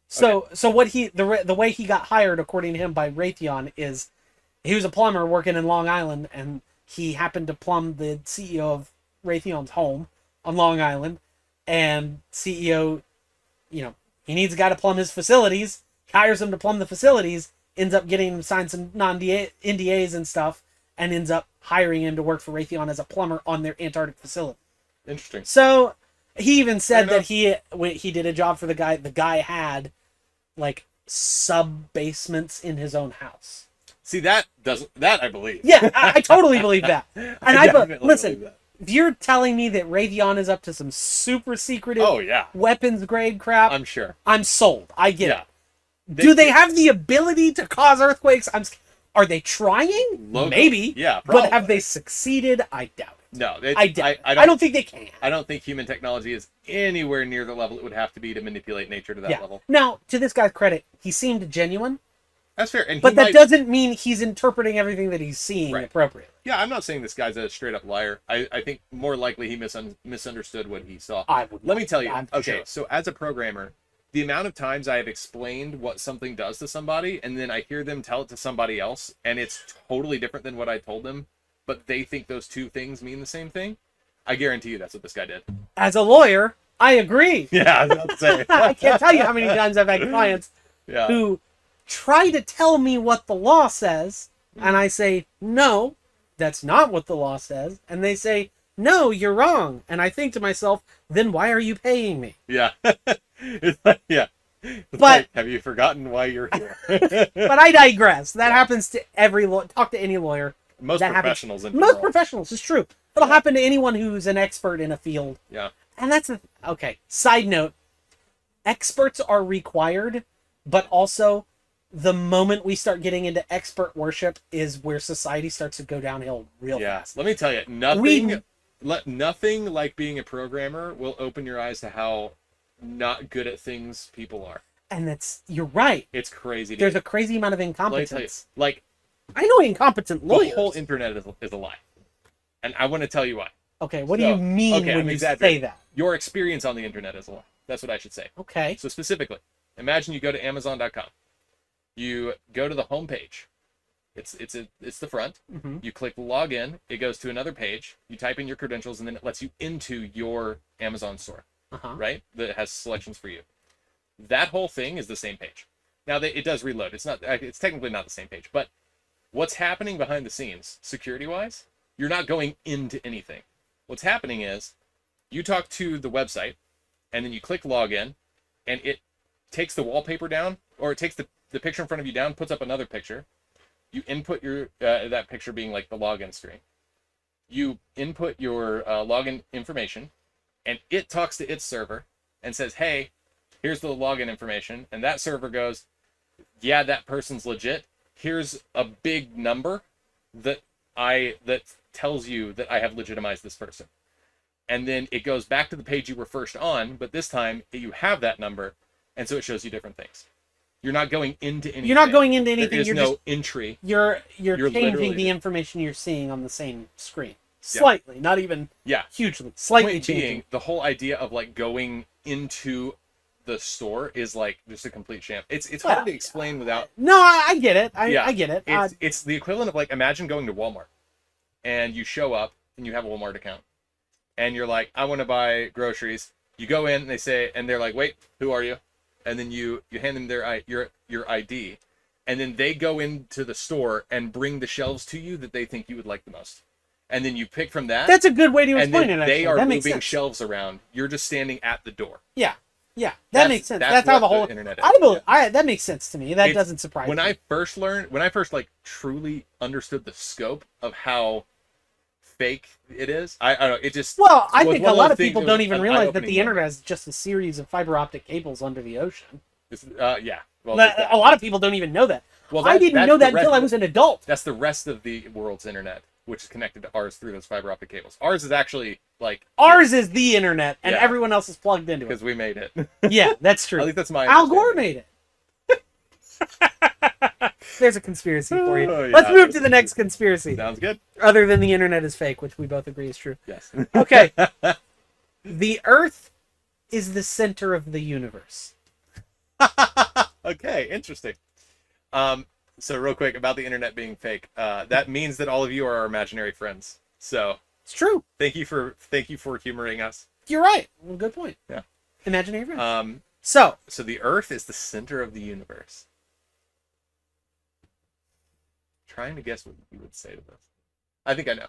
So what the way he got hired, according to him, by Raytheon is he was a plumber working in Long Island, and he happened to plumb the CEO of Raytheon's home on Long Island, and CEO, he needs a guy to plumb his facilities, hires him to plumb the facilities, ends up getting him to sign some NDAs and stuff, and ends up hiring him to work for Raytheon as a plumber on their Antarctic facility. Interesting. So he even said that he did a job for the guy had like sub basements in his own house. See, that I believe. Yeah, I totally believe that. And listen, if you're telling me that Raytheon is up to some super secretive weapons grade crap, I'm sure. I'm sold. I get it. Do they have the ability to cause earthquakes? Are they trying? Maybe. Yeah, probably. But have they succeeded? I doubt it. No, I don't think they can. I don't think human technology is anywhere near the level it would have to be to manipulate nature to that level. Now, to this guy's credit, he seemed genuine. That's fair. And But that doesn't mean he's interpreting everything that he's seeing Right. appropriately. Yeah, I'm not saying this guy's a straight up liar. I think more likely he misunderstood what he saw. I would. Let me tell you. I'm Okay, sure. so as a programmer, the amount of times I have explained what something does to somebody, and then I hear them tell it to somebody else, and it's totally different than what I told them, but they think those two things mean the same thing. I guarantee you that's what this guy did. As a lawyer, I agree. Yeah, I was about to say. I can't tell you how many times I've had clients Yeah. who try to tell me what the law says, and I say, no, that's not what the law says. And they say, no, you're wrong. And I think to myself, then why are you paying me? Yeah. It's like, yeah. It's But- like, have you forgotten why you're here? But I digress. That happens to every lawyer. Talk to any lawyer. Most That happens- professionals in Most general. professionals, it's true. It'll Yeah. happen to anyone who's an expert in a field. Yeah. And that's okay. Side note, experts are required, but also the moment we start getting into expert worship is where society starts to go downhill real Yeah. fast. Let me tell you, nothing like being a programmer will open your eyes to how not good at things people are. And you're right. It's crazy. There's a crazy amount of Let me tell you, incompetence. like I know incompetent the lawyers. whole internet is a lie, and I want to tell you why. Okay, what do So, you mean okay, when I'm you exaggerating. say that? Your experience on the internet is a lie. That's what I should say. Okay. So specifically, imagine you go to Amazon.com. You go to the home page. It's the front. Mhm. You click login. It goes to another page. You type in your credentials, and then it lets you into your Amazon store, Uh-huh. right? That has selections for you. That whole thing is the same page. Now it does reload. It's not. It's technically not the same page, but what's happening behind the scenes, security-wise, you're not going into anything. What's happening is you talk to the website, and then you click login, and it takes the wallpaper down, or it takes the picture in front of you down, puts up another picture. You input your that picture being like the login screen. You input your login information, and it talks to its server and says, "Hey, here's the login information." And that server goes, "Yeah, that person's legit. Here's a big number that tells you that I have legitimized this person." And then it goes back to the page you were first on, but this time you have that number, and so it shows you different things. You're not going into anything. You're not going into anything. There is You're no just entry. you're You're changing literally- the information you're seeing on the same screen. Slightly, not even Yeah. hugely. Slightly Point changing. being, the whole idea of like going into the store is like just a complete sham. It's Well, hard to explain without. No, I get it. Yeah, I get it. It's the equivalent of like, imagine going to Walmart, and you show up and you have a Walmart account, and you're like, I want to buy groceries. You go in and they say, and they're like, wait, who are you? And then you hand them your ID, and then they go into the store and bring the shelves to you that they think you would like the most, and then you pick from that. That's a good way to and explain then it. they Actually. are That makes moving sense. shelves around. You're just standing at the door. Yeah, that That's- makes sense. that's That's how what the the whole internet is, I believe. yeah. That makes sense to me. That It's- doesn't surprise When me. I first like truly understood the scope of how fake it is, I don't know. It just Well, I was think one a of lot those of things people that don't was even an realize that eye-opening the moment. internet is just a series of fiber optic cables under the ocean. Yeah. Well, there's that. A lot of people don't even know that. Well, I didn't that's know the that rest until I of- was an adult. That's the rest of the world's internet, which is connected to ours through those fiber optic cables. Ours is actually like Ours is the internet, and Yeah. everyone else is plugged into it. because we made it. Yeah, that's At true. least that's my. Al Gore understanding. made it. There's a conspiracy for you. Oh, yeah. Let's move to the next conspiracy. Sounds good. Other than the internet is fake, which we both agree is true. Yes. Okay. The Earth is the center of the universe. Okay, interesting. So real quick about the internet being fake. That means that all of you are our imaginary friends. So It's true. thank you for humoring us. You're right. Well, good point. Yeah. Imaginary friends. So So, the Earth is the center of the universe. Trying to guess what you would say to this. I think I know.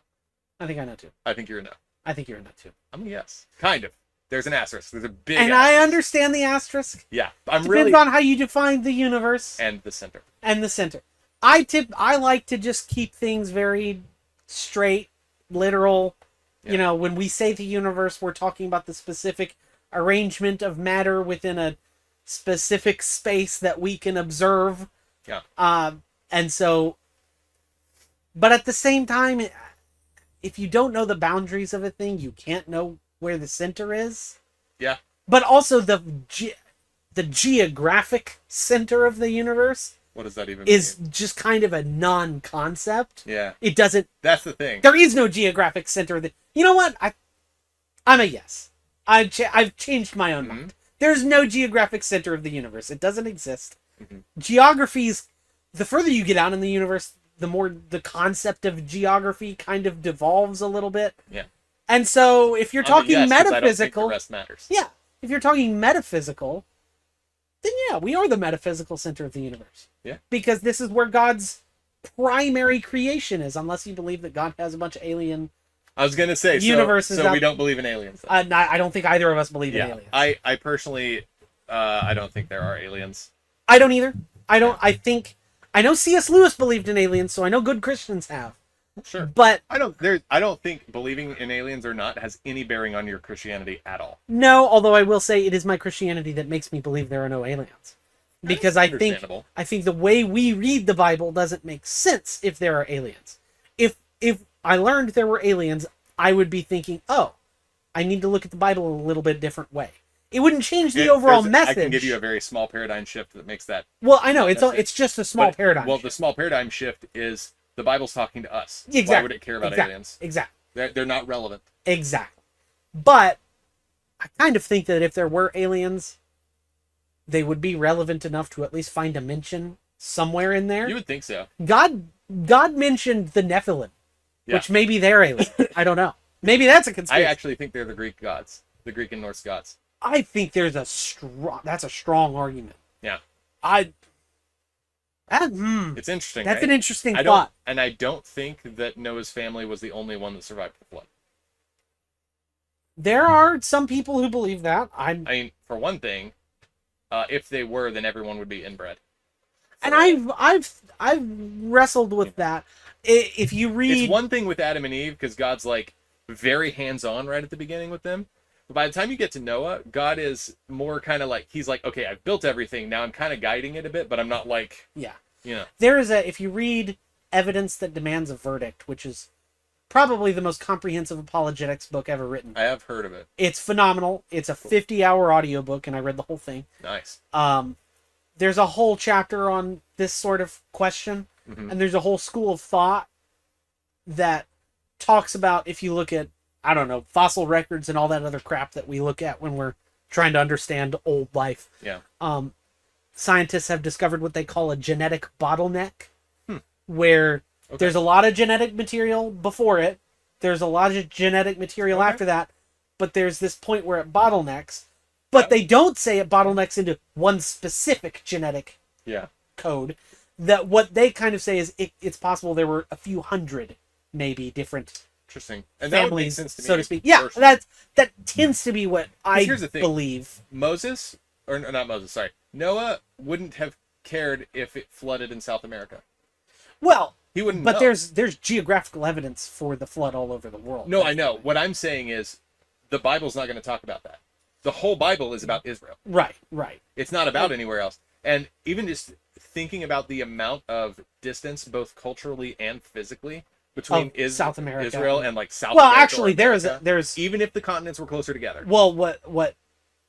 I think I know too. I think you're a no. I think you're in that too. I'm gonna guess. Kind of. There's an asterisk. There's a big. And I asterisk. understand the asterisk. Yeah, I'm Depends really. on how you define the universe And the center. and the center. I like to just keep things very straight, literal. Yeah. You know, when we say the universe, we're talking about the specific arrangement of matter within a specific space that we can observe. Yeah. And so, but at the same time, if you don't know the boundaries of a thing, you can't know where the center is. Yeah. But also the geographic center of the universe What does that even is mean? just kind of a non-concept. Yeah, It doesn't. that's the thing. There is no geographic center. You know what? I'm a yes. I've changed my own mind. There's no geographic center of the universe. It doesn't exist. Geography's, the further you get out in the universe, the more the concept of geography kind of devolves a little bit. Yeah. And so if you're talking Yes, 'cause I don't think metaphysical, the rest matters. yeah, if you're talking metaphysical, then yeah, we are the metaphysical center of the universe. Yeah. Because this is where God's primary creation is, unless you believe that God has a bunch of alien. I was gonna say Universes so out- we don't believe in aliens. Then. I don't think either of us believe in Yeah, aliens. I personally, I don't think there are aliens. I don't either. I don't. I think I know C.S. Lewis believed in aliens, so I know good Christians have. Sure. But I don't think believing in aliens or not has any bearing on your Christianity at all. no, although I will say it is my Christianity that makes me believe there are no aliens. Because I think Understandable. the way we read the Bible doesn't make sense if there are aliens. If I learned there were aliens, I would be thinking, oh, I need to look at the Bible a little bit different way. It wouldn't change the overall message. I can give you a very small paradigm shift that makes that. Well, I know it's just a small paradigm. Well, shift. the small paradigm shift is the Bible's talking to us. Exactly. Why would it care about aliens? Exactly. They're not relevant. Exactly. But I kind of think that if there were aliens, they would be relevant enough to at least find a mention somewhere in there. You would think so. God mentioned the Nephilim, Yeah. which maybe they're aliens. I don't know. Maybe that's a I conspiracy. actually think they're the Greek gods, the Greek and Norse gods. I think there's that's a strong argument. Yeah. It's interesting. That's right? an interesting I thought. I don't think that Noah's family was the only one that survived the flood. There are some people who believe that. I mean, for one thing, if they were, then everyone would be inbred. And I've wrestled with that. If you read, It's one thing with Adam and Eve because God's like very hands-on right at the beginning with them. But by the time you get to Noah, God is more kind of like, he's like, okay, I've built everything. Now I'm kind of guiding it a bit, but I'm not like, yeah. you know. If you read Evidence That Demands a Verdict, which is probably the most comprehensive apologetics book ever written. I have heard of it. It's phenomenal. It's a 50-hour audiobook, and I read the whole thing. Nice. There's a whole chapter on this sort of question, and there's a whole school of thought that talks about, if you look at, I don't know, fossil records and all that other crap that we look at when we're trying to understand old life. Yeah. Scientists have discovered what they call a genetic bottleneck, where there's a lot of genetic material before it, there's a lot of genetic material after that, but there's this point where it bottlenecks, but they don't say it bottlenecks into one specific genetic code. That what they kind of say is it's possible there were a few hundred, maybe, different Interesting. And that would make families, sense to me, so to speak. Yeah, personally. that tends to be what I here's the thing. believe. Moses, or not Moses, sorry. Noah wouldn't have cared if it flooded in South America. Well, He wouldn't but know. there's geographical evidence for the flood all over the world. No, I know. What I'm saying is the Bible's not going to talk about that. The whole Bible is about Israel. Right. It's not about anywhere else. And even just thinking about the amount of distance, both culturally and physically, between South America. Israel and like South Well, America. actually, or there's America, even if the continents were closer together. well, what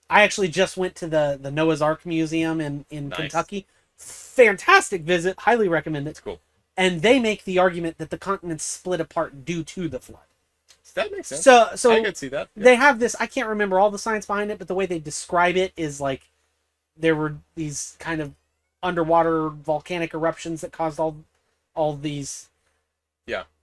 I actually just went to the Noah's Ark Museum in Nice. Kentucky. Fantastic visit. Highly recommend it. It's cool. And they make the argument that the continents split apart due to the flood. That makes sense. So I could see that. Yeah. they have this, I can't remember all the science behind it, but the way they describe it is like there were these kind of underwater volcanic eruptions that caused all these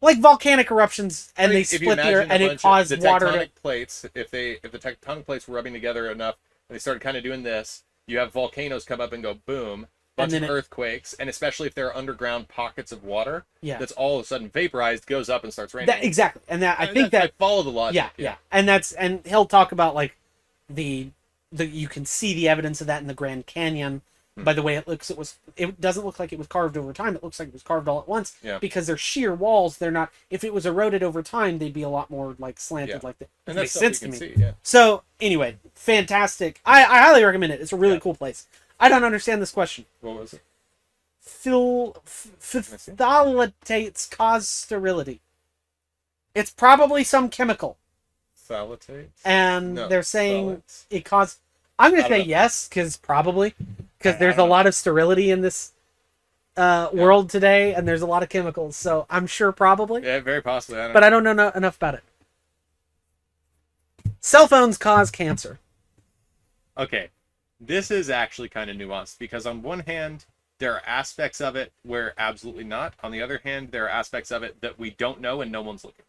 like volcanic eruptions, and they If you split the imagine and a it bunch of caused the water tectonic to plates, if the tectonic plates were rubbing together enough and they started kind of doing this, you have volcanoes come up and go boom, bunch then of earthquakes, and especially if there are underground pockets of water that's all of a sudden vaporized, goes up and starts raining. exactly. And that I think I follow the logic. yeah. And he'll talk about like the you can see the evidence of that in the Grand Canyon. By the way it looks, it doesn't look like it was carved over time. It looks like it was carved all at once because they're sheer walls. They're not, if it was eroded over time, they'd be a lot more like slanted like that. And It that's makes stuff sense you to can me. see, yeah. So anyway, fantastic. I highly recommend it. It's a really cool place. I don't understand this question. What was it? Phthalates cause sterility. It's probably some chemical. Phthalates? And No, they're saying phthalates. it caused. I'm going I to don't say know. yes, because probably. Because I there's a don't know. lot of sterility in this world today, and there's a lot of chemicals, so I'm sure probably. Yeah, very possibly. I don't But know. I don't know enough about it. Cell phones cause cancer. Okay, this is actually kind of nuanced because on one hand, there are aspects of it where absolutely not. On the other hand, there are aspects of it that we don't know and no one's looking.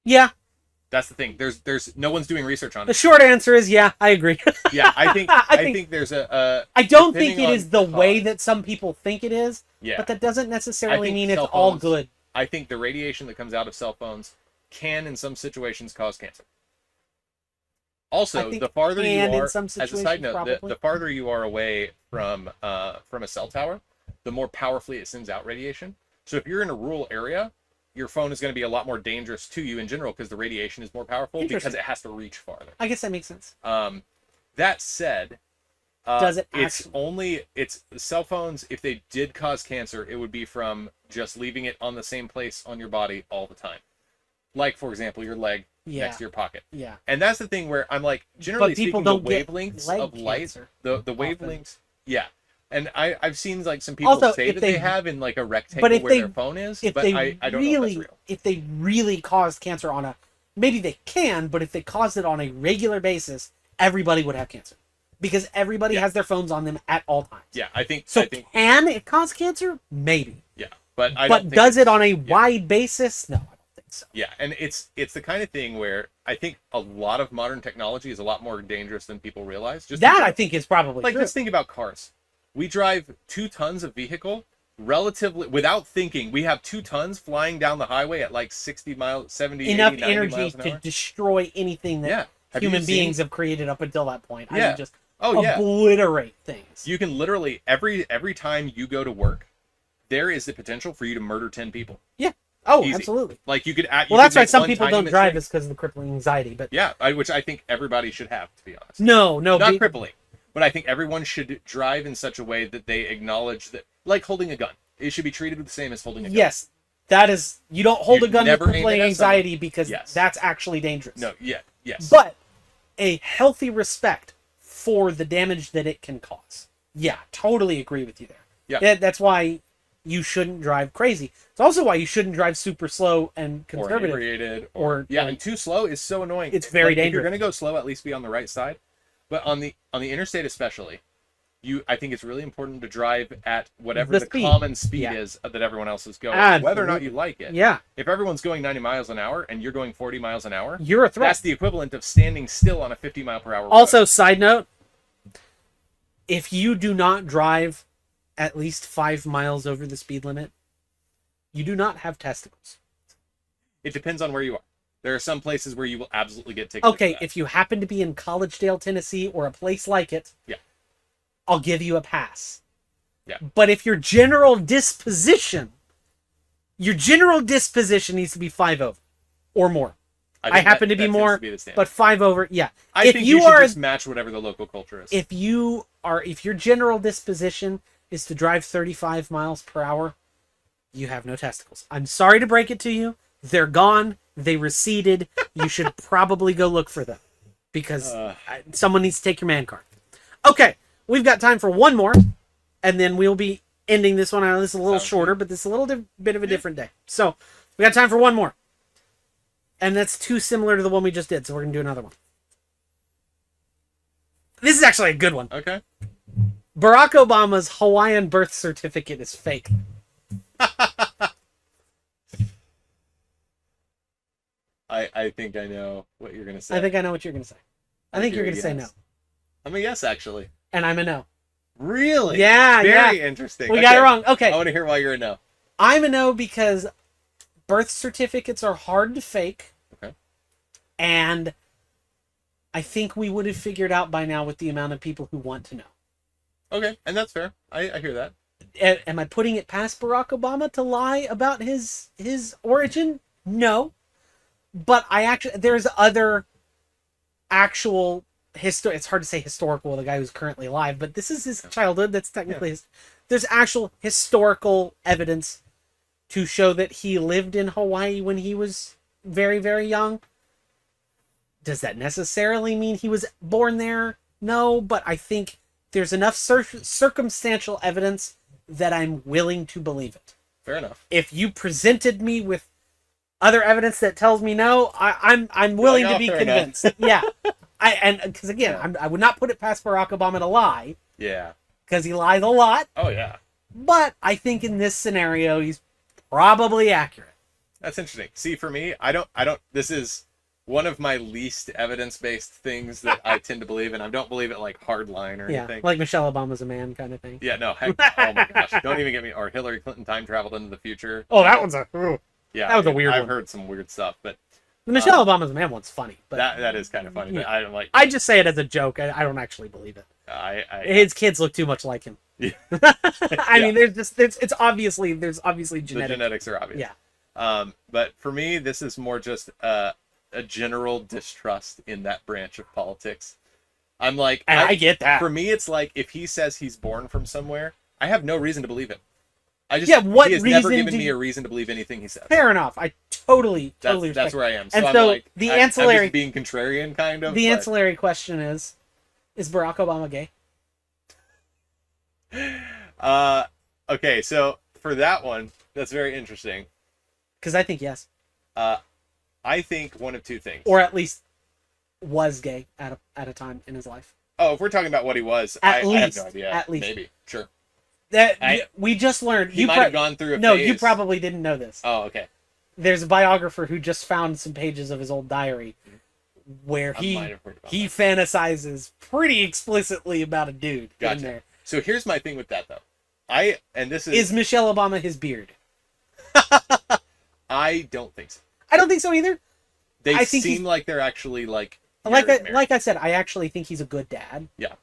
Yeah, That's the thing. There's no one's doing research on the it. short answer is yeah, I agree. Yeah, I think I I think- think there's a I don't think depending it on is the way cause. that some people think it is, Yeah. but that doesn't necessarily think mean it's cell all phones- good. I think the radiation that comes out of cell phones can, in some situations, cause cancer. I Also, think the farther you can in are, some as a side situations, note, probably. the farther you are away from a cell tower, the more powerfully it sends out radiation. So if you're in a rural area, your phone is going to be a lot more dangerous to you in general because the radiation is more powerful because Interesting. it has to reach farther. I guess that makes sense. That said, Does it it's cell phones. If they did cause cancer, it would be from just leaving it on the same place on your body all the time. Like, for example, your leg Yeah. next to your pocket. Yeah. And that's the thing where I'm like, generally But people speaking, don't the get wavelengths leg of light, cancer the often. wavelengths, yeah. And I've seen like some people Also, say if that they- they have in like a rectangle but if where they- their phone is, If but they I don't know if that's really, real. if they really caused cancer on a, maybe they can, but if they caused it on a regular basis, everybody would have cancer because everybody Yeah. has their phones on them at all times. Yeah, I think Can it cause cancer? Maybe. yeah, but I don't But think does it it's- on a wide basis? No, I don't think so. Yeah, and it's the kind of thing where I think a lot of modern technology is a lot more dangerous than people realize. Just That in I general. think is probably like true. let's think about cars. We drive 2 tons of vehicle relatively without thinking. We have 2 tons flying down the highway at like 60 miles, 70, Enough 80, 90 energy miles an to hour. destroy anything that Yeah. Have you human seen- beings have created up until that point. I Yeah. mean, just Oh yeah. obliterate things. You can literally every time you go to work, there is the potential for you to murder 10 people. Yeah. Oh, Easy. absolutely. Like you could Well, that's why some people don't drive is because of the crippling anxiety. But Yeah, which I think everybody should have, to be honest. no, Not crippling, but I think everyone should drive in such a way that they acknowledge that, like holding a gun, it should be treated the same as holding a gun. yes, that is. You don't hold You a gun with never aim it crippling at anxiety because Yes. that's actually dangerous. No. Yeah. Yes. But a healthy respect for the damage that it can cause. Yeah, totally agree with you there. Yeah. That's why you shouldn't drive crazy. It's also why you shouldn't drive super slow and or conservative. inebriated, or, yeah, like- and too slow is so annoying. It's very If you're dangerous. gonna go slow, at least be on the right side. But on the interstate especially, I think it's really important to drive at whatever The the speed. common speed Yeah. is that everyone else is going, whether or not Absolutely. you like it. Yeah, If everyone's going 90 miles an hour and you're going 40 miles an hour, you're a threat. that's the equivalent of standing still on a 50 mile per hour road. Also, side note, if you do not drive at least 5 miles over the speed limit, you do not have testicles. It depends on where you are. There are some places where you will absolutely get ticketed. Okay, for that. if you happen to be in Collegedale, Tennessee, or a place like it, Yeah. I'll give you a pass. Yeah. But if your general disposition needs to be 5 over or more. I think happen to be tends more, be the standard. but 5 over, yeah. I if think you you should are, just match whatever the local culture is. if your general disposition is to drive 35 miles per hour, you have no testicles. I'm sorry to break it to you. They're gone. They receded. You should probably go look for them because someone needs to take your man card. Okay, we've got time for one more, and then we'll be ending this one. I know this is a little Sounds shorter, but this is a little bit of a different day. So we got time for one more, and that's too similar to the one we just did. So we're gonna do another one. This is actually a good one. Okay. Barack Obama's Hawaiian birth certificate is fake. I think I know what you're gonna say. I think I know what you're gonna say. I think you're You're gonna a say no, yes. I'm a yes, actually. and I'm a no. Really? Yeah, Very yeah. interesting. We got it wrong. Okay, I want to hear why you're a no. I'm a no because birth certificates are hard to fake. Okay. And I think we would have figured out by now with the amount of people who want to know. Okay, and that's fair. I hear that. Am I putting it past Barack Obama to lie about his origin? No. But there's other actual it's hard to say historical, the guy who's currently alive, but this is his childhood. That's technically his. There's actual historical evidence to show that he lived in Hawaii when he was very, very young. Does that necessarily mean he was born there? No, but I think there's enough circumstantial evidence that I'm willing to believe it. Fair enough. If you presented me with other evidence that tells me no, I'm willing like, to "Oh, be fair convinced. Yeah, and because again, I would not put it past Barack Obama to lie, Yeah. because he lies a lot. Oh yeah. But I think in this scenario, he's probably accurate. That's interesting. See, for me, I don't. This is one of my least evidence-based things that I tend to believe in. I don't believe it like hardline or Yeah, anything. like Michelle Obama's a man kind of thing. Yeah, no. Oh my gosh, don't even get me. Or Hillary Clinton time traveled into the future. Oh, that one's a. Yeah, that was a weird I've one. heard some weird stuff, but The Michelle Obama's a man one's funny, but that is kind of funny. yeah. But I don't like. I just say it as a joke. I don't actually believe it. His kids look too much like him. Yeah. I mean, there's obviously the genetic. genetics are obvious. Yeah. But for me, this is more just a general distrust in that branch of politics. I'm like, And I get that. For me, it's like if he says he's born from somewhere, I have no reason to believe him. I just what he has never reason given do me you- a reason to believe anything he says. Fair enough. I totally That's respect where I am. And I'm so like, the I'm ancillary just being contrarian, kind of. the but- ancillary question is Barack Obama gay? Okay, so for that one, that's very interesting. Because I think yes, I think one of two things. or at least was gay at a time in his life. Oh, if we're talking about what he was, At I have least, no idea. at least. Maybe. Sure. We just learned. He might have gone through a No, phase. you probably didn't know this. Oh, okay. There's a biographer who just found some pages of his old diary where I might have heard about he fantasizes pretty explicitly about a dude in Gotcha. there. So here's my thing with that, though. This Is Michelle Obama his beard? I don't think so. I don't think so either. They I think seem like they're actually like Like I said, I actually think he's a good dad. Yeah.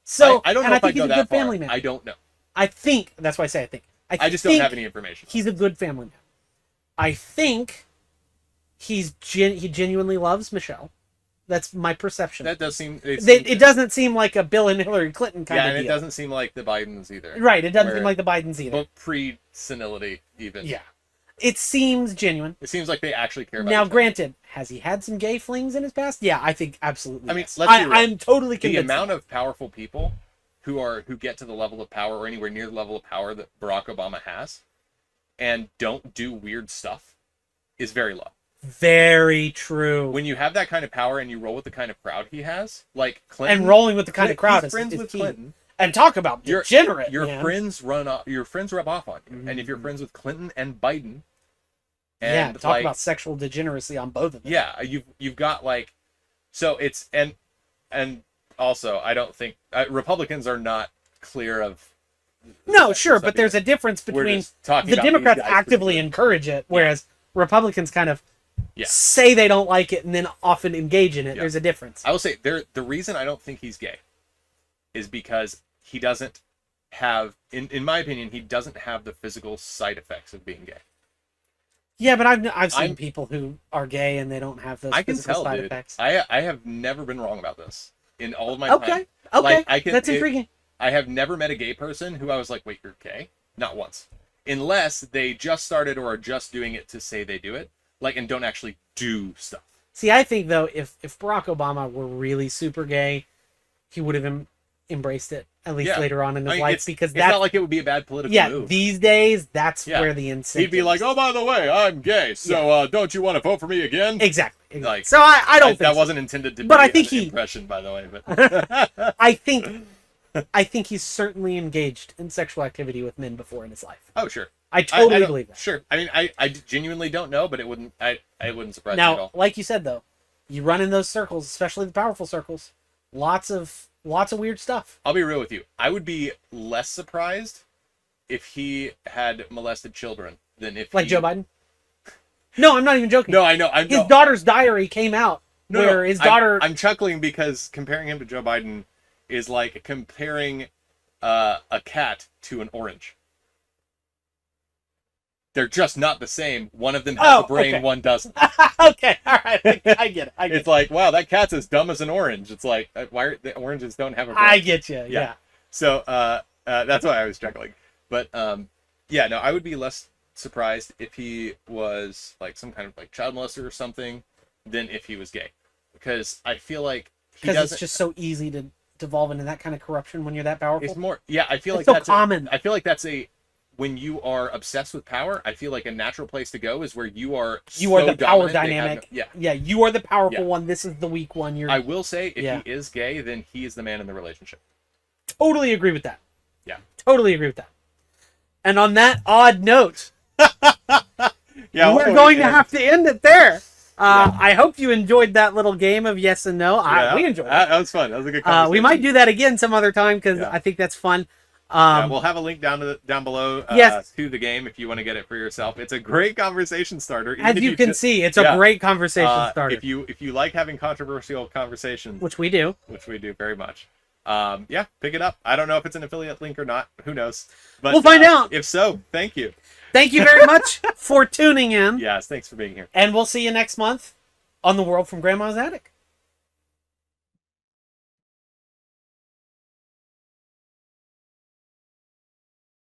So I don't know and I if I think he's go a that good far. family man. I don't know. I think that's why I say I think. I just don't think have any information. He's a good family man. I think he genuinely loves Michelle. That's my perception. That does seem. It doesn't seem like a Bill and Hillary Clinton kind Yeah, of and deal. it doesn't seem like the Bidens either. Right, it doesn't Where- seem like the Bidens either. But pre-senility, even. Yeah. It seems genuine. It seems like they actually care about Now, each other. granted, has he had some gay flings in his past? Yeah, I think absolutely. I mean, yes. let's be real. I'm totally The convinced. amount of powerful people who get to the level of power or anywhere near the level of power that Barack Obama has and don't do weird stuff is very low. Very true. When you have that kind of power and you roll with the kind of crowd he has, like Clinton, And rolling with the kind of crowd he's is friends is with key. Clinton. And talk about Your- degenerate. Your man. friends your friends rub off on you, and if you're friends with Clinton and Biden, and talk about sexual degeneracy on both of them. yeah, you've got like, so it's and also I don't think Republicans are not clear of. No, sure, stuff but there's either. a difference We're between just talking the about these Democrats guys actively specifically. encourage it, whereas Republicans kind of Yeah. say they don't like it and then often engage in it. Yeah. There's a difference. I will say the reason I don't think he's gay is because he doesn't have, in my opinion, he doesn't have the physical side effects of being gay. Yeah, but I've seen I'm- people who are gay and they don't have those I can physical tell, side dude. effects. I have never been wrong about this in all of my Okay, time. okay, Like, that's intriguing. I have never met a gay person who I was like, wait, you're gay? Not once. Unless they just started or are just doing it to say they do it, like, and don't actually do stuff. See, I think though, if Barack Obama were really super gay, he would have embraced it at least Yeah. later on in his I mean, life because it's that's not like it would be a bad political yeah. move. These days, that's Yeah. where the incentive. He'd be like, oh, by the way, I'm gay, so don't you want to vote for me again? exactly. like, so I don't think that so. wasn't intended to But be I think an he- impression, by the way. But I think he's certainly engaged in sexual activity with men before in his life. oh, sure. I totally don't- believe that. Sure. I mean, I genuinely don't know, but it wouldn't surprise me at Now, all. like you said though, you run in those circles, especially the powerful circles, lots of weird stuff. I'll be real with you. I would be less surprised if he had molested children than if Like he... Joe Biden. No, I'm not even joking. No, I know. I'm His no, daughter's diary came out where his daughter. I'm chuckling because comparing him to Joe Biden is like comparing a cat to an orange. They're just not the same. One of them has Oh, a brain, okay. one doesn't. Okay, all right, I get it. I get It's like, wow, that cat's as dumb as an orange. It's like, why are the oranges don't have a brain? I get you. Yeah. So that's why I was chuckling. But yeah, no, I would be less surprised if he was like some kind of like child molester or something than if he was gay, because I feel like he Because doesn't. it's just so easy to devolve into that kind of corruption when you're that powerful? It's more, yeah. I feel It's like so that's common. I feel like that's when you are obsessed with power. I feel like a natural place to go is where you are. You are so the power dominant, they have dynamic. yeah. Yeah, you are the powerful Yeah. one. This is the weak one. You're I will say, if Yeah. he is gay, then he is the man in the relationship. totally agree with that. Yeah. Totally agree with that. And on that odd note, Yeah, we're going to have to end it there. I hope you enjoyed that little game of yes and no. We enjoyed it. That was fun. That was a good conversation. We might do that again some other time because Yeah. I think that's fun. Yeah, we'll have a link down below Yes. to the game if you want to get it for yourself. It's a great conversation starter. even As if you can just- see, it's a yeah. great conversation starter, If you like having controversial conversations, which we do. which we do very much, yeah, pick it up. I don't know if it's an affiliate link or not. Who knows? But We'll find out. If so, thank you. Thank you very much for tuning in, Yes, thanks for being here. and we'll see you next month on The World from Grandma's Attic.